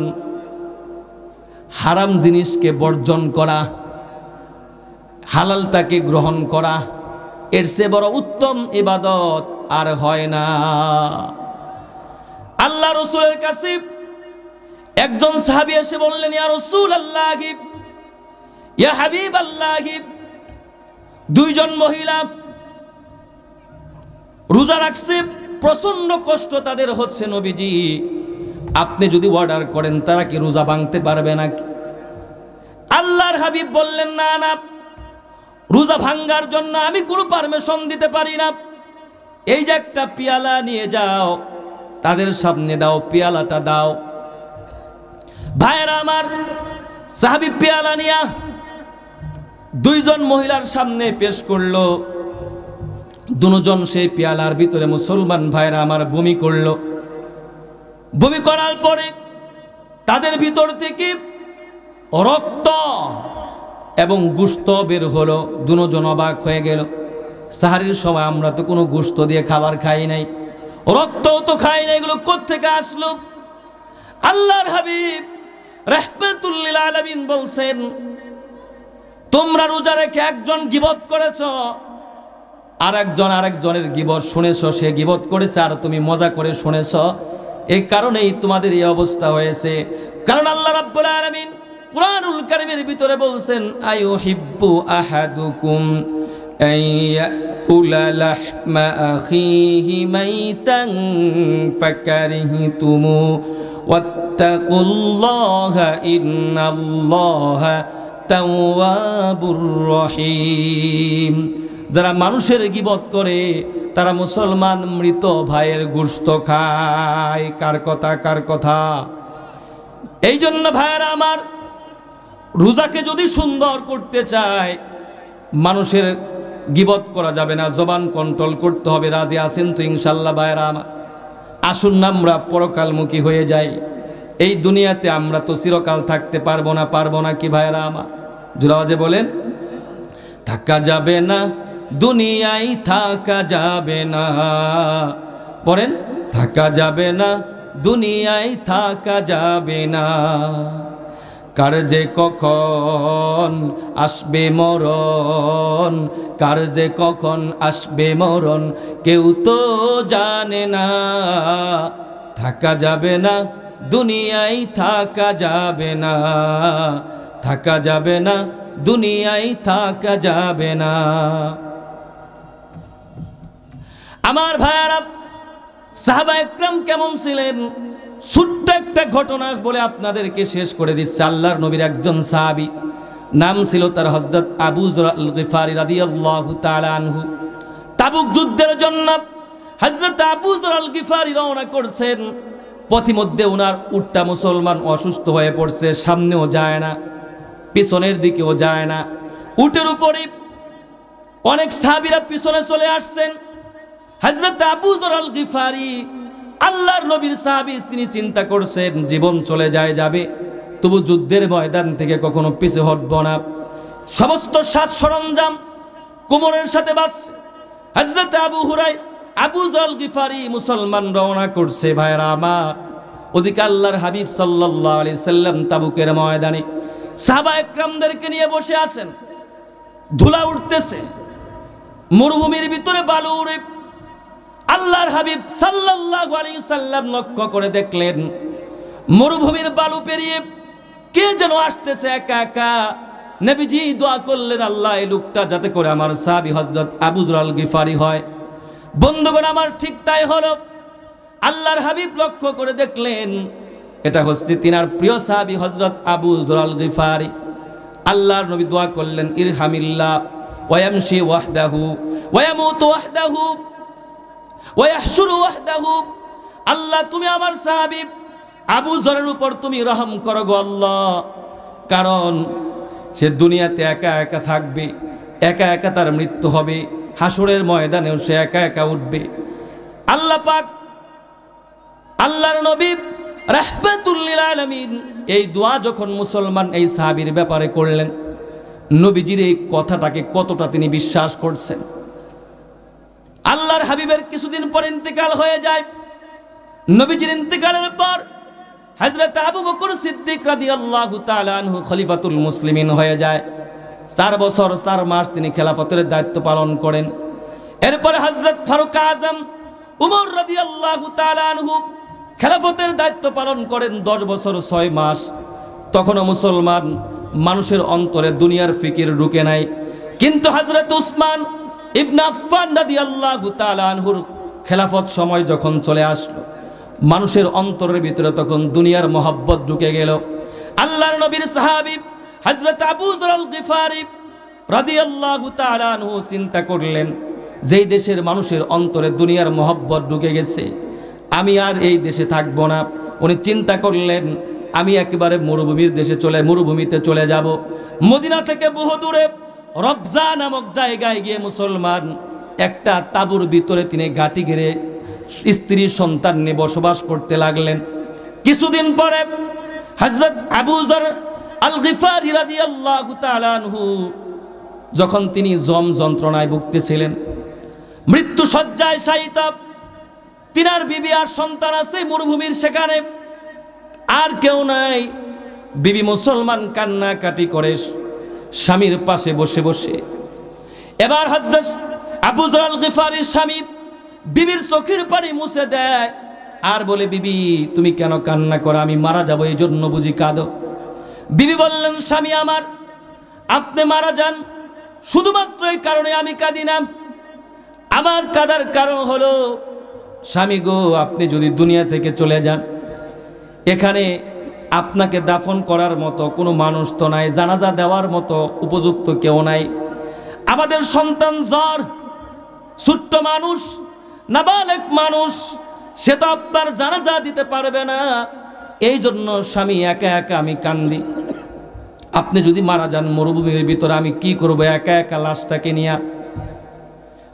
হারাম জিনিসকে বর্জন করা, হালালটাকে গ্রহণ করা। এর চেয়ে বড় উত্তম ইবাদত আর হয় না। আল্লাহ রাসূলের কাছে একজন সাহাবী এসে বললেন, ইয়া রাসূলুল্লাহ, ইয়া হাবিবাল্লাহ, দুইজন মহিলা রোজা রাখছে, প্রচন্ড কষ্ট তাদের হচ্ছে। নবীজি আপনি যদি অর্ডার করেন তারা কি রোজা ভাঙতে পারবে নাকি? আল্লাহর হাবিব বললেন, না না, রোজা ভাঙ্গার জন্য আমি কোনো পারমিশন দিতে পারি না। এই যে একটা পেয়ালা নিয়ে যাও, তাদের সামনে দাও, পেয়ালাটা দাও। ভাইরা আমার, সাহাবী পেয়ালা নিয়া দুইজন মহিলার সামনে পেশ করলো। দুজন সেই পেয়ালার ভিতরে মুসলমান ভাইরা আমার বমি করলো। বমি করার পরে তাদের ভিতর থেকে রক্ত এবং গোশত বের হলো। দুজন অবাক হয়ে গেল। সাহারির সময় আমরা তো কোনো গোশত দিয়ে খাবার খাই নাই, রক্তও তো খাই নাই, এগুলো কোত্থেকে আসলো? আল্লাহর হাবিব রাহমাতুল লিল আলামিন বলছেন, তোমরা রোজা রেখে একজন গীবত করেছো, আরেকজনের গীবত শুনেছো, সে গীবত করেছে আর তুমি মজা করে শুনেছো, এই কারণেই তোমাদের এই অবস্থা হয়েছে। কারণ আল্লাহ রাব্বুল আলামিন কুরআনুল কারীমের ভিতরে বলছেন, আইয়ুহিব্বু আহাদুকুম আইয়াকুলা লাহমা আখিহি মাইতান ফাকারিহতুমু ওয়াত্তাকুল্লাহা ইন্নাল্লাহা তাওয়াবুর রহিম। যারা মানুষের গীবত করে তারা মুসলমান মৃত ভাইয়ের গোশত খায়। কার কথা? কার কথা? এই জন্য ভাইয়েরা আমার, রোজাকে যদি সুন্দর করতে চায়, মানুষের গীবত করা যাবে না, জবান কন্ট্রোল করতে হবে। রাজি আছেন তো ইনশাল্লাহ ভাইয়েরা আমার? আসুন না আমরা পরকালমুখী হয়ে যাই। এই দুনিয়াতে আমরা তো চিরকাল থাকতে পারবো না কি ভাইয়েরা আমার? জোরাওয়াজে বলেন, থাকা যাবে না দুনিয়ায়, থাকা যাবে না। পড়েন, থাকা যাবে না দুনিয়ায়, থাকা যাবে না। কার যে কখন আসবে মরণ, কার যে কখন আসবে মরণ, কেউ তো জানে না। থাকা যাবে না দুনিয়ায়, থাকা যাবে না, থাকা যাবে না দুনিয়ায়, থাকা যাবে না। আমার ভাইয়ারা, সাহাবা একরাম কেমন ছিলেন? ছোট্ট একটা ঘটনা বলে আপনাদেরকে শেষ করে দিচ্ছে। আল্লাহর নবীর একজন সাহাবী, নাম ছিল তার হযরত আবু যর আল গিফারি রাদিয়াল্লাহু তাআলা আনহু। তাবুক যুদ্ধের জন্য হযরত আবু যর আল গিফারি রওনা করছেন। পথিমধ্যে ওনার উটটা মুসলমান অসুস্থ হয়ে পড়ছে, সামনেও যায় না, পিছনের দিকেও যায় না। উটের উপরে অনেক সাহাবীরা পিছনে চলে আসছেন। হযরত আবু যর আল গিফারি আল্লাহর নবীর সাহাবী, তিনি চিন্তা করছেন জীবন চলে যাবে, তবু যুদ্ধের ময়দান থেকে কখনো পিছে হটব না। সমস্ত সাজ সরঞ্জাম কোমরের সাথে বাঁধছে। হযরত আবু যর আল গিফারি মুসলমান রওনা করছে। ভাইরা আমার, ওদিকে আল্লাহর হাবিব সাল্লাল্লাহু আলাইহি সাল্লাম তাবুকের ময়দানে সাহাবা একরামদেরকে নিয়ে বসে আছেন। ধুলা উঠতেছে, মরুভূমির ভিতরে বালু উড়ে। আল্লাহর হাবিব সাল্লাল্লাহু আলাইহি সাল্লাম লক্ষ্য করে দেখলেন মরুভূমির বালু পেরিয়ে কে যেন আসতেছে একা একা। নবীজি দোয়া করলেন, আল্লাহ এই লোকটা যাতে করে আমার সাহাবী হযরত আবু যর আল গিফারি হয়। বন্ধুগণ আমার, ঠিক তাই হলো। আল্লাহর হাবিব লক্ষ্য করে দেখলেন এটা হচ্ছে তিনার প্রিয় সাহাবী হযরত আবু যর আল গিফারি। আল্লাহর নবী দোয়া করলেন, ইরহামিল্লাহ ওয়ায়ামশি ওয়াহদাহু ওয়ায়ামুতু ওয়াহদাহু ওয়ায়াহশুরু ওয়াহদাহু। আল্লাহ, তুমি আমার সাহাবী আবু যরের উপর তুমি রহম করো গো আল্লাহ, কারণ সে দুনিয়াতে একা একা থাকবে, একা একা তার মৃত্যু হবে, হাসরের ময়দানেও সে একা একা উঠবে। আল্লাহ পাক, আল্লাহর নবী রাহমাতুল লিল আলামিন এই দোয়া যখন মুসলমান এই সাহাবীর ব্যাপারে করলেন, নবীজির এই কথাটাকে কতটা তিনি বিশ্বাস করছেন। আল্লাহর হাবিবের কিছুদিন পর ইন্তেকাল হয়ে যায়। নবীজির ইন্তেকালের পর হযরত আবু বকর সিদ্দিক রাদিয়াল্লাহু তাআলা আনহু খলিফাতুল মুসলিমিন হয়ে যায়। 4 বছর 4 মাস তিনি খেলাফতের দায়িত্ব পালন করেন। এরপরে হযরত ফারুক আজম উমর রাদিয়াল্লাহু তাআলা আনহু খেলাফতের দায়িত্ব পালন করেন 10 বছর 6 মাস। তখনও মুসলমান মানুষের অন্তরে দুনিয়ার ফিকির ঢুকে নাই। কিন্তু হযরত উসমান ইবনে আফফান রাদিয়াল্লাহু তাআলা আনহুর খেলাফত সময় যখন চলে আসলো, মানুষের অন্তরের ভিতরে তখন দুনিয়ার মহব্বত ঢুকে গেল। আল্লাহর নবীর সাহাবী হযরত আবু যর আল গিফারি রাদিয়াল্লাহু তাআলা আনহু চিন্তা করলেন, যেই দেশের মানুষের অন্তরে দুনিয়ার মহব্বত ঢুকে গেছে, আমি আর এই দেশে থাকবো না। উনি চিন্তা করলেন, আমি একেবারে মরুভূমিতে চলে যাব। মদিনা থেকে বহু দূরে রবজা নামক জায়গায় গিয়ে মুসলমান একটা তাঁবুর ভিতরে তিনি ঘাঁটি গেড়ে স্ত্রী সন্তান নিয়ে বসবাস করতে লাগলেন। কিছুদিন পরে হযরত আবু যর আল গিফারি রাদিয়াল্লাহু তাআলা আনহু যখন তিনি যন্ত্রণায় ভুগতেছিলেন, মৃত্যু শয্যায় শায়িত, তিনার বিবি আর সন্তান আছে মরুভূমির সেখানে, আর কেউ নাই। বিবি মুসলমান কান্নাকাটি করে স্বামীর পাশে বসে বসে। এবার হযরত আবু যর আল গিফারির স্বামী বিবির চোখের পানি মুছে দেয় আর বলে, বিবি তুমি কেন কান্না করো? আমি মারা যাব এই জন্য বুঝি কাঁদো? বিবি বললেন, স্বামী আমার, আপনি মারা যান শুধুমাত্র এই কারণে আমি কাঁদি না। আমার কাঁদার কারণ হলো, স্বামী গো, আপনি যদি দুনিয়া থেকে চলে যান, এখানে আপনাকে দাফন করার মতো কোনো মানুষ তো নাই, জানাজা দেওয়ার মতো উপযুক্ত কেউ নাই। আমাদের সন্তান জ্বর, ছোট্ট মানুষ, নাবালেগ মানুষ, সে তো আপনার জানাজা দিতে পারবে না। এই জন্য স্বামী একা একা আমি কান্দি। আপনি যদি মারা যান মরুভূমির ভিতরে, আমি কি করবো একা একা লাশটাকে নিয়ে?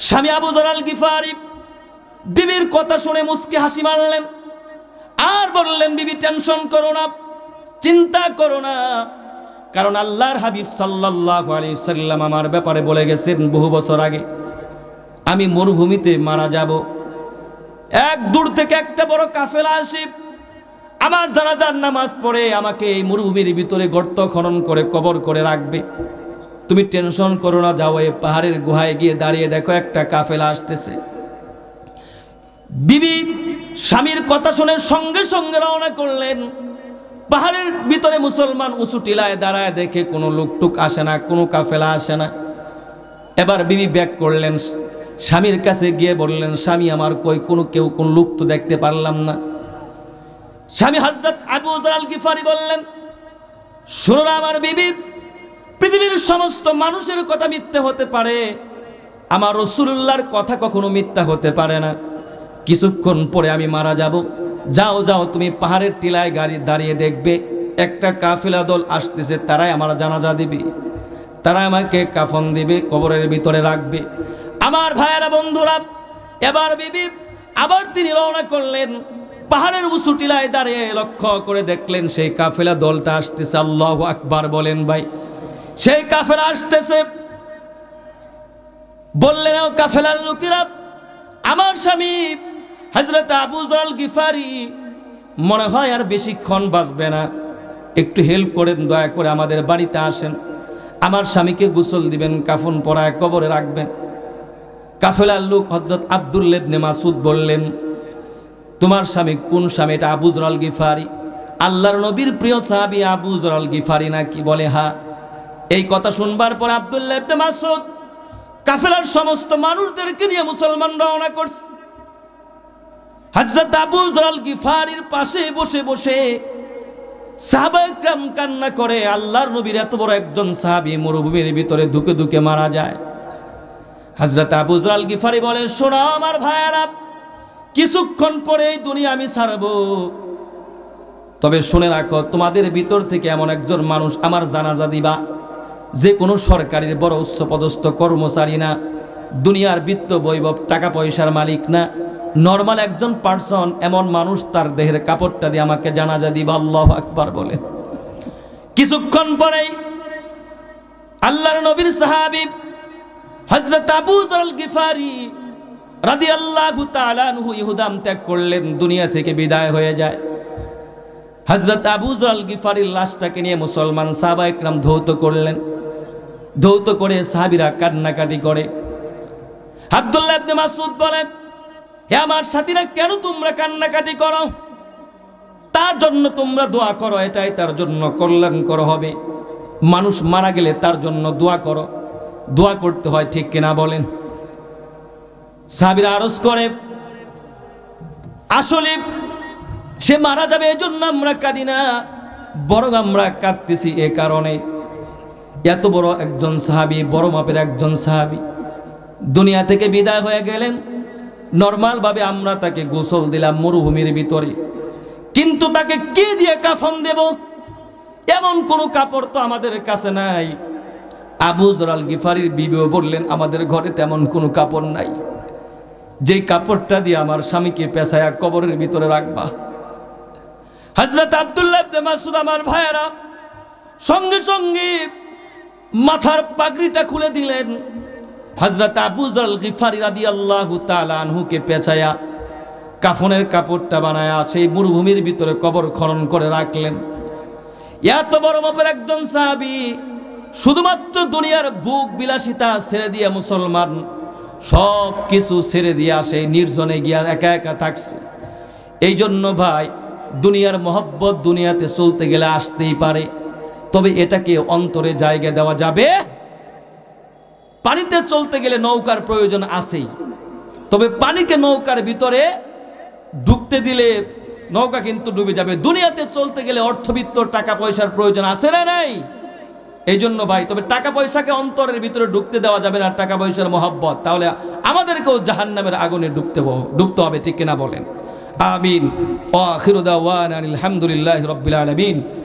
স্বামী আবু যর আল গিফারি বিবির কথা শুনে মুচকি হাসি মারলেন আর বললেন, বিবি টেনশন করো না, চিন্তা করো না, কারণ আল্লাহর হাবিব সাল্লাল্লাহু আলাইহি সাল্লাম আমার ব্যাপারে বলে গেছেন বহু বছর আগে, আমি মরুভূমিতে মারা যাব। এক দূর থেকে একটা বড় কাফেলা আসি, আমার জানাজার নামাজ পড়ে আমাকে এই মরুভূমির ভিতরে গর্ত খনন করে কবর করে রাখবে। তুমি টেনশন করো না, যাও এই পাহাড়ের গুহায় গিয়ে দাঁড়িয়ে দেখো একটা কাফেলা আসতেছে। বিবি স্বামীর কথা শুনে সঙ্গে সঙ্গে রওনা করলেন। পাহাড়ের ভিতরে মুসলমান উঁচু টিলায় দাঁড়ায় দেখে কোনো লোকটুক আসে না, কোনো কাফেলা আসে না। এবার বিবি ব্যাক করলেন, স্বামীর কাছে গিয়ে বললেন, স্বামী আমার কই কোন লোক তো দেখতে পারলাম না। স্বামী হযরত আবু যর আল গিফারি বললেন, শোনো না আমার বিবি, পৃথিবীর সমস্ত মানুষের কথা মিথ্যে হতে পারে, আমার রাসূলুল্লাহর কথা কখনো মিথ্যা হতে পারে না। কিছুক্ষণ পরে আমি মারা যাব। যাও যাও, তুমি পাহাড়ের টিলায় গাড়ি দাঁড়িয়ে দেখবে একটা কাফেলা দল আসতেছে, তারাই আমার জানাজা দিবে, তারা আমাকে কাফন দিবে, কবরের ভিতরে রাখবে। আমার ভাইয়েরা বন্ধুরা, এবার বিবি আবার তিনি রওনা করলেন। পাহাড়ের উঁচু টিলায় দাঁড়িয়ে লক্ষ্য করে দেখলেন সেই কাফেলা দলটা আসতেছে। আল্লাহু আকবার বলেন ভাই, সেই কাফেলা আসতেছে। বললেন, ও কাফেলার লোকেরা, আমার স্বামী হযরত আবু যর আল গিফারি মনে হয় আর বেশিক্ষণ বাঁচবে না, একটু হেল্প করেন, দয়া করে আমাদের বাড়িতে আসেন, আমার স্বামীকে গোসল দিবেন, কাফন পরায় কবরে রাখবেন। কাফেলার লোক হযরত আব্দুল্লাহ ইবনে মাসউদ বললেন, তোমার স্বামী কোন স্বামী? এটা আবু যর আল গিফারি, আল্লাহর নবীর প্রিয় সাহাবী আবু যর আল গিফারি নাকি? বলে হ্যাঁ। এই কথা শুনবার পর আব্দুল্লাহ ইবনে মাসউদ কাফেলার সমস্ত মানুষদেরকে নিয়ে মুসলমান রওনা করছে। হযরত আবু যর আল গিফারির পাশে বসে বসে সাহাবায়ে কেরাম কান্না করে, আল্লাহর নবীর এত বড় একজন সাহাবী মরুভূমির ভিতরে দুকে দুকে মারা যায়। হযরত আবু যর আল গিফারি বলে, শোনো আমার ভাইয়েরা, কিছুক্ষণ পরে এই দুনিয়া আমি ছাড়ব, তবে শুনে রাখো, তোমাদের ভিতর থেকে এমন একজন মানুষ আমার জানাজা দিবা, যে কোনো সরকারের বড় উচ্চপদস্থ কর্মচারী না, দুনিয়ার বিত্ত বৈভব টাকা পয়সার মালিক না, নরমাল একজন পার্সন, এমন মানুষ তার দেহের কাপড়টা দিয়ে আমাকে জানাজা দিবা। আল্লাহু আকবার বলে। কিছুক্ষণ পরেই আল্লাহর নবীর সাহাবী হযরত আবু যর আল গিফারি রাদিয়াল্লাহু তাআলা আনহু ইহুদাম ত্যাগ করলেন, দুনিয়া থেকে বিদায় হয়ে যায়। হযরত আবু যর আল গিফারির লাশটাকে নিয়ে মুসলমান সাহাবায়ে কেরাম ধৌত করলেন। ধৌত করে সাহাবীরা কান্নাকাটি করে। আব্দুল্লাহ ইবনে মাসউদ বলেন, হে আমার সাথীরা, কেন তোমরা কান্নাকাটি করো? তার জন্য তোমরা দোয়া করো, এটাই তার জন্য কল্যাণকর হবে। মানুষ মারা গেলে তার জন্য দোয়া করো, দোয়া করতে হয়, ঠিক কিনা বলেন? সাহাবীরা আরজ করে, আসলে সে মারা যাবে এজন্য আমরা কাঁদি না, বরং আমরা কাঁদতেছি এ কারণে এত বড় একজন সাহাবী, বড় মাপের একজন সাহাবী দুনিয়া থেকে বিদায় হয়ে গেলেন। নরমালভাবে আমরা তাকে গোসল দিলাম মরুভূমির ভিতরে, কিন্তু তাকে কি দিয়ে কাফন দেব? এমন কোনো কাপড় তো আমাদের কাছে নাই। আবু যর আল গিফারির বিবিও বললেন, আমাদের ঘরে তেমন কোনো কাপড় নাই, যেই কাপড়টা দিয়ে আমার স্বামীকে পেঁচায়া কবরের ভিতরে রাখবা। হযরত আব্দুল্লাহ ইবনে মাসউদ, আমার ভাইয়েরা, সঙ্গে সঙ্গে মাথার পাগড়িটা খুলে দিলেন। হযরত আবু যর আল গিফারি রাদিয়াল্লাহু তাআলা আনহুকে পেঁচায়া কাফনের কাপড়টা বানায়া সেই মরুভূমির ভিতরে কবর খনন করে রাখলেন। এত বড় মাপের একজন সাহাবী শুধুমাত্র দুনিয়ার ভোগ বিলাসিতা ছেড়ে দিয়ে, মুসলমান সব কিছু ছেড়ে দিয়ে আসে, নির্জনে গিয়া একা একা থাকছে। এই জন্য ভাই, দুনিয়ার মহব্বত দুনিয়াতে চলতে গেলে আসতেই পারে, তবে এটাকে অন্তরে জায়গা দেওয়া যাবে। পানিতে চলতে গেলে নৌকার প্রয়োজন আছেই, তবে পানিকে নৌকার ভিতরে ঢুকতে দিলে নৌকা কিন্তু ডুবে যাবে। দুনিয়াতে চলতে গেলে অর্থবিত্ত, টাকা পয়সার প্রয়োজন আছে না নাই? এই জন্য ভাই, তবে টাকা পয়সাকে অন্তরের ভিতরে ঢুকতে দেওয়া যাবে না, টাকা পয়সার মহব্বত, তাহলে আমাদেরকেও জাহান্নামের আগুনে ডুবতে হবে, ঠিক কিনা বলেন? আমিন। ওয়া আখিরু দাওয়ানা আলহামদুলিল্লাহি রাব্বিল আলামিন।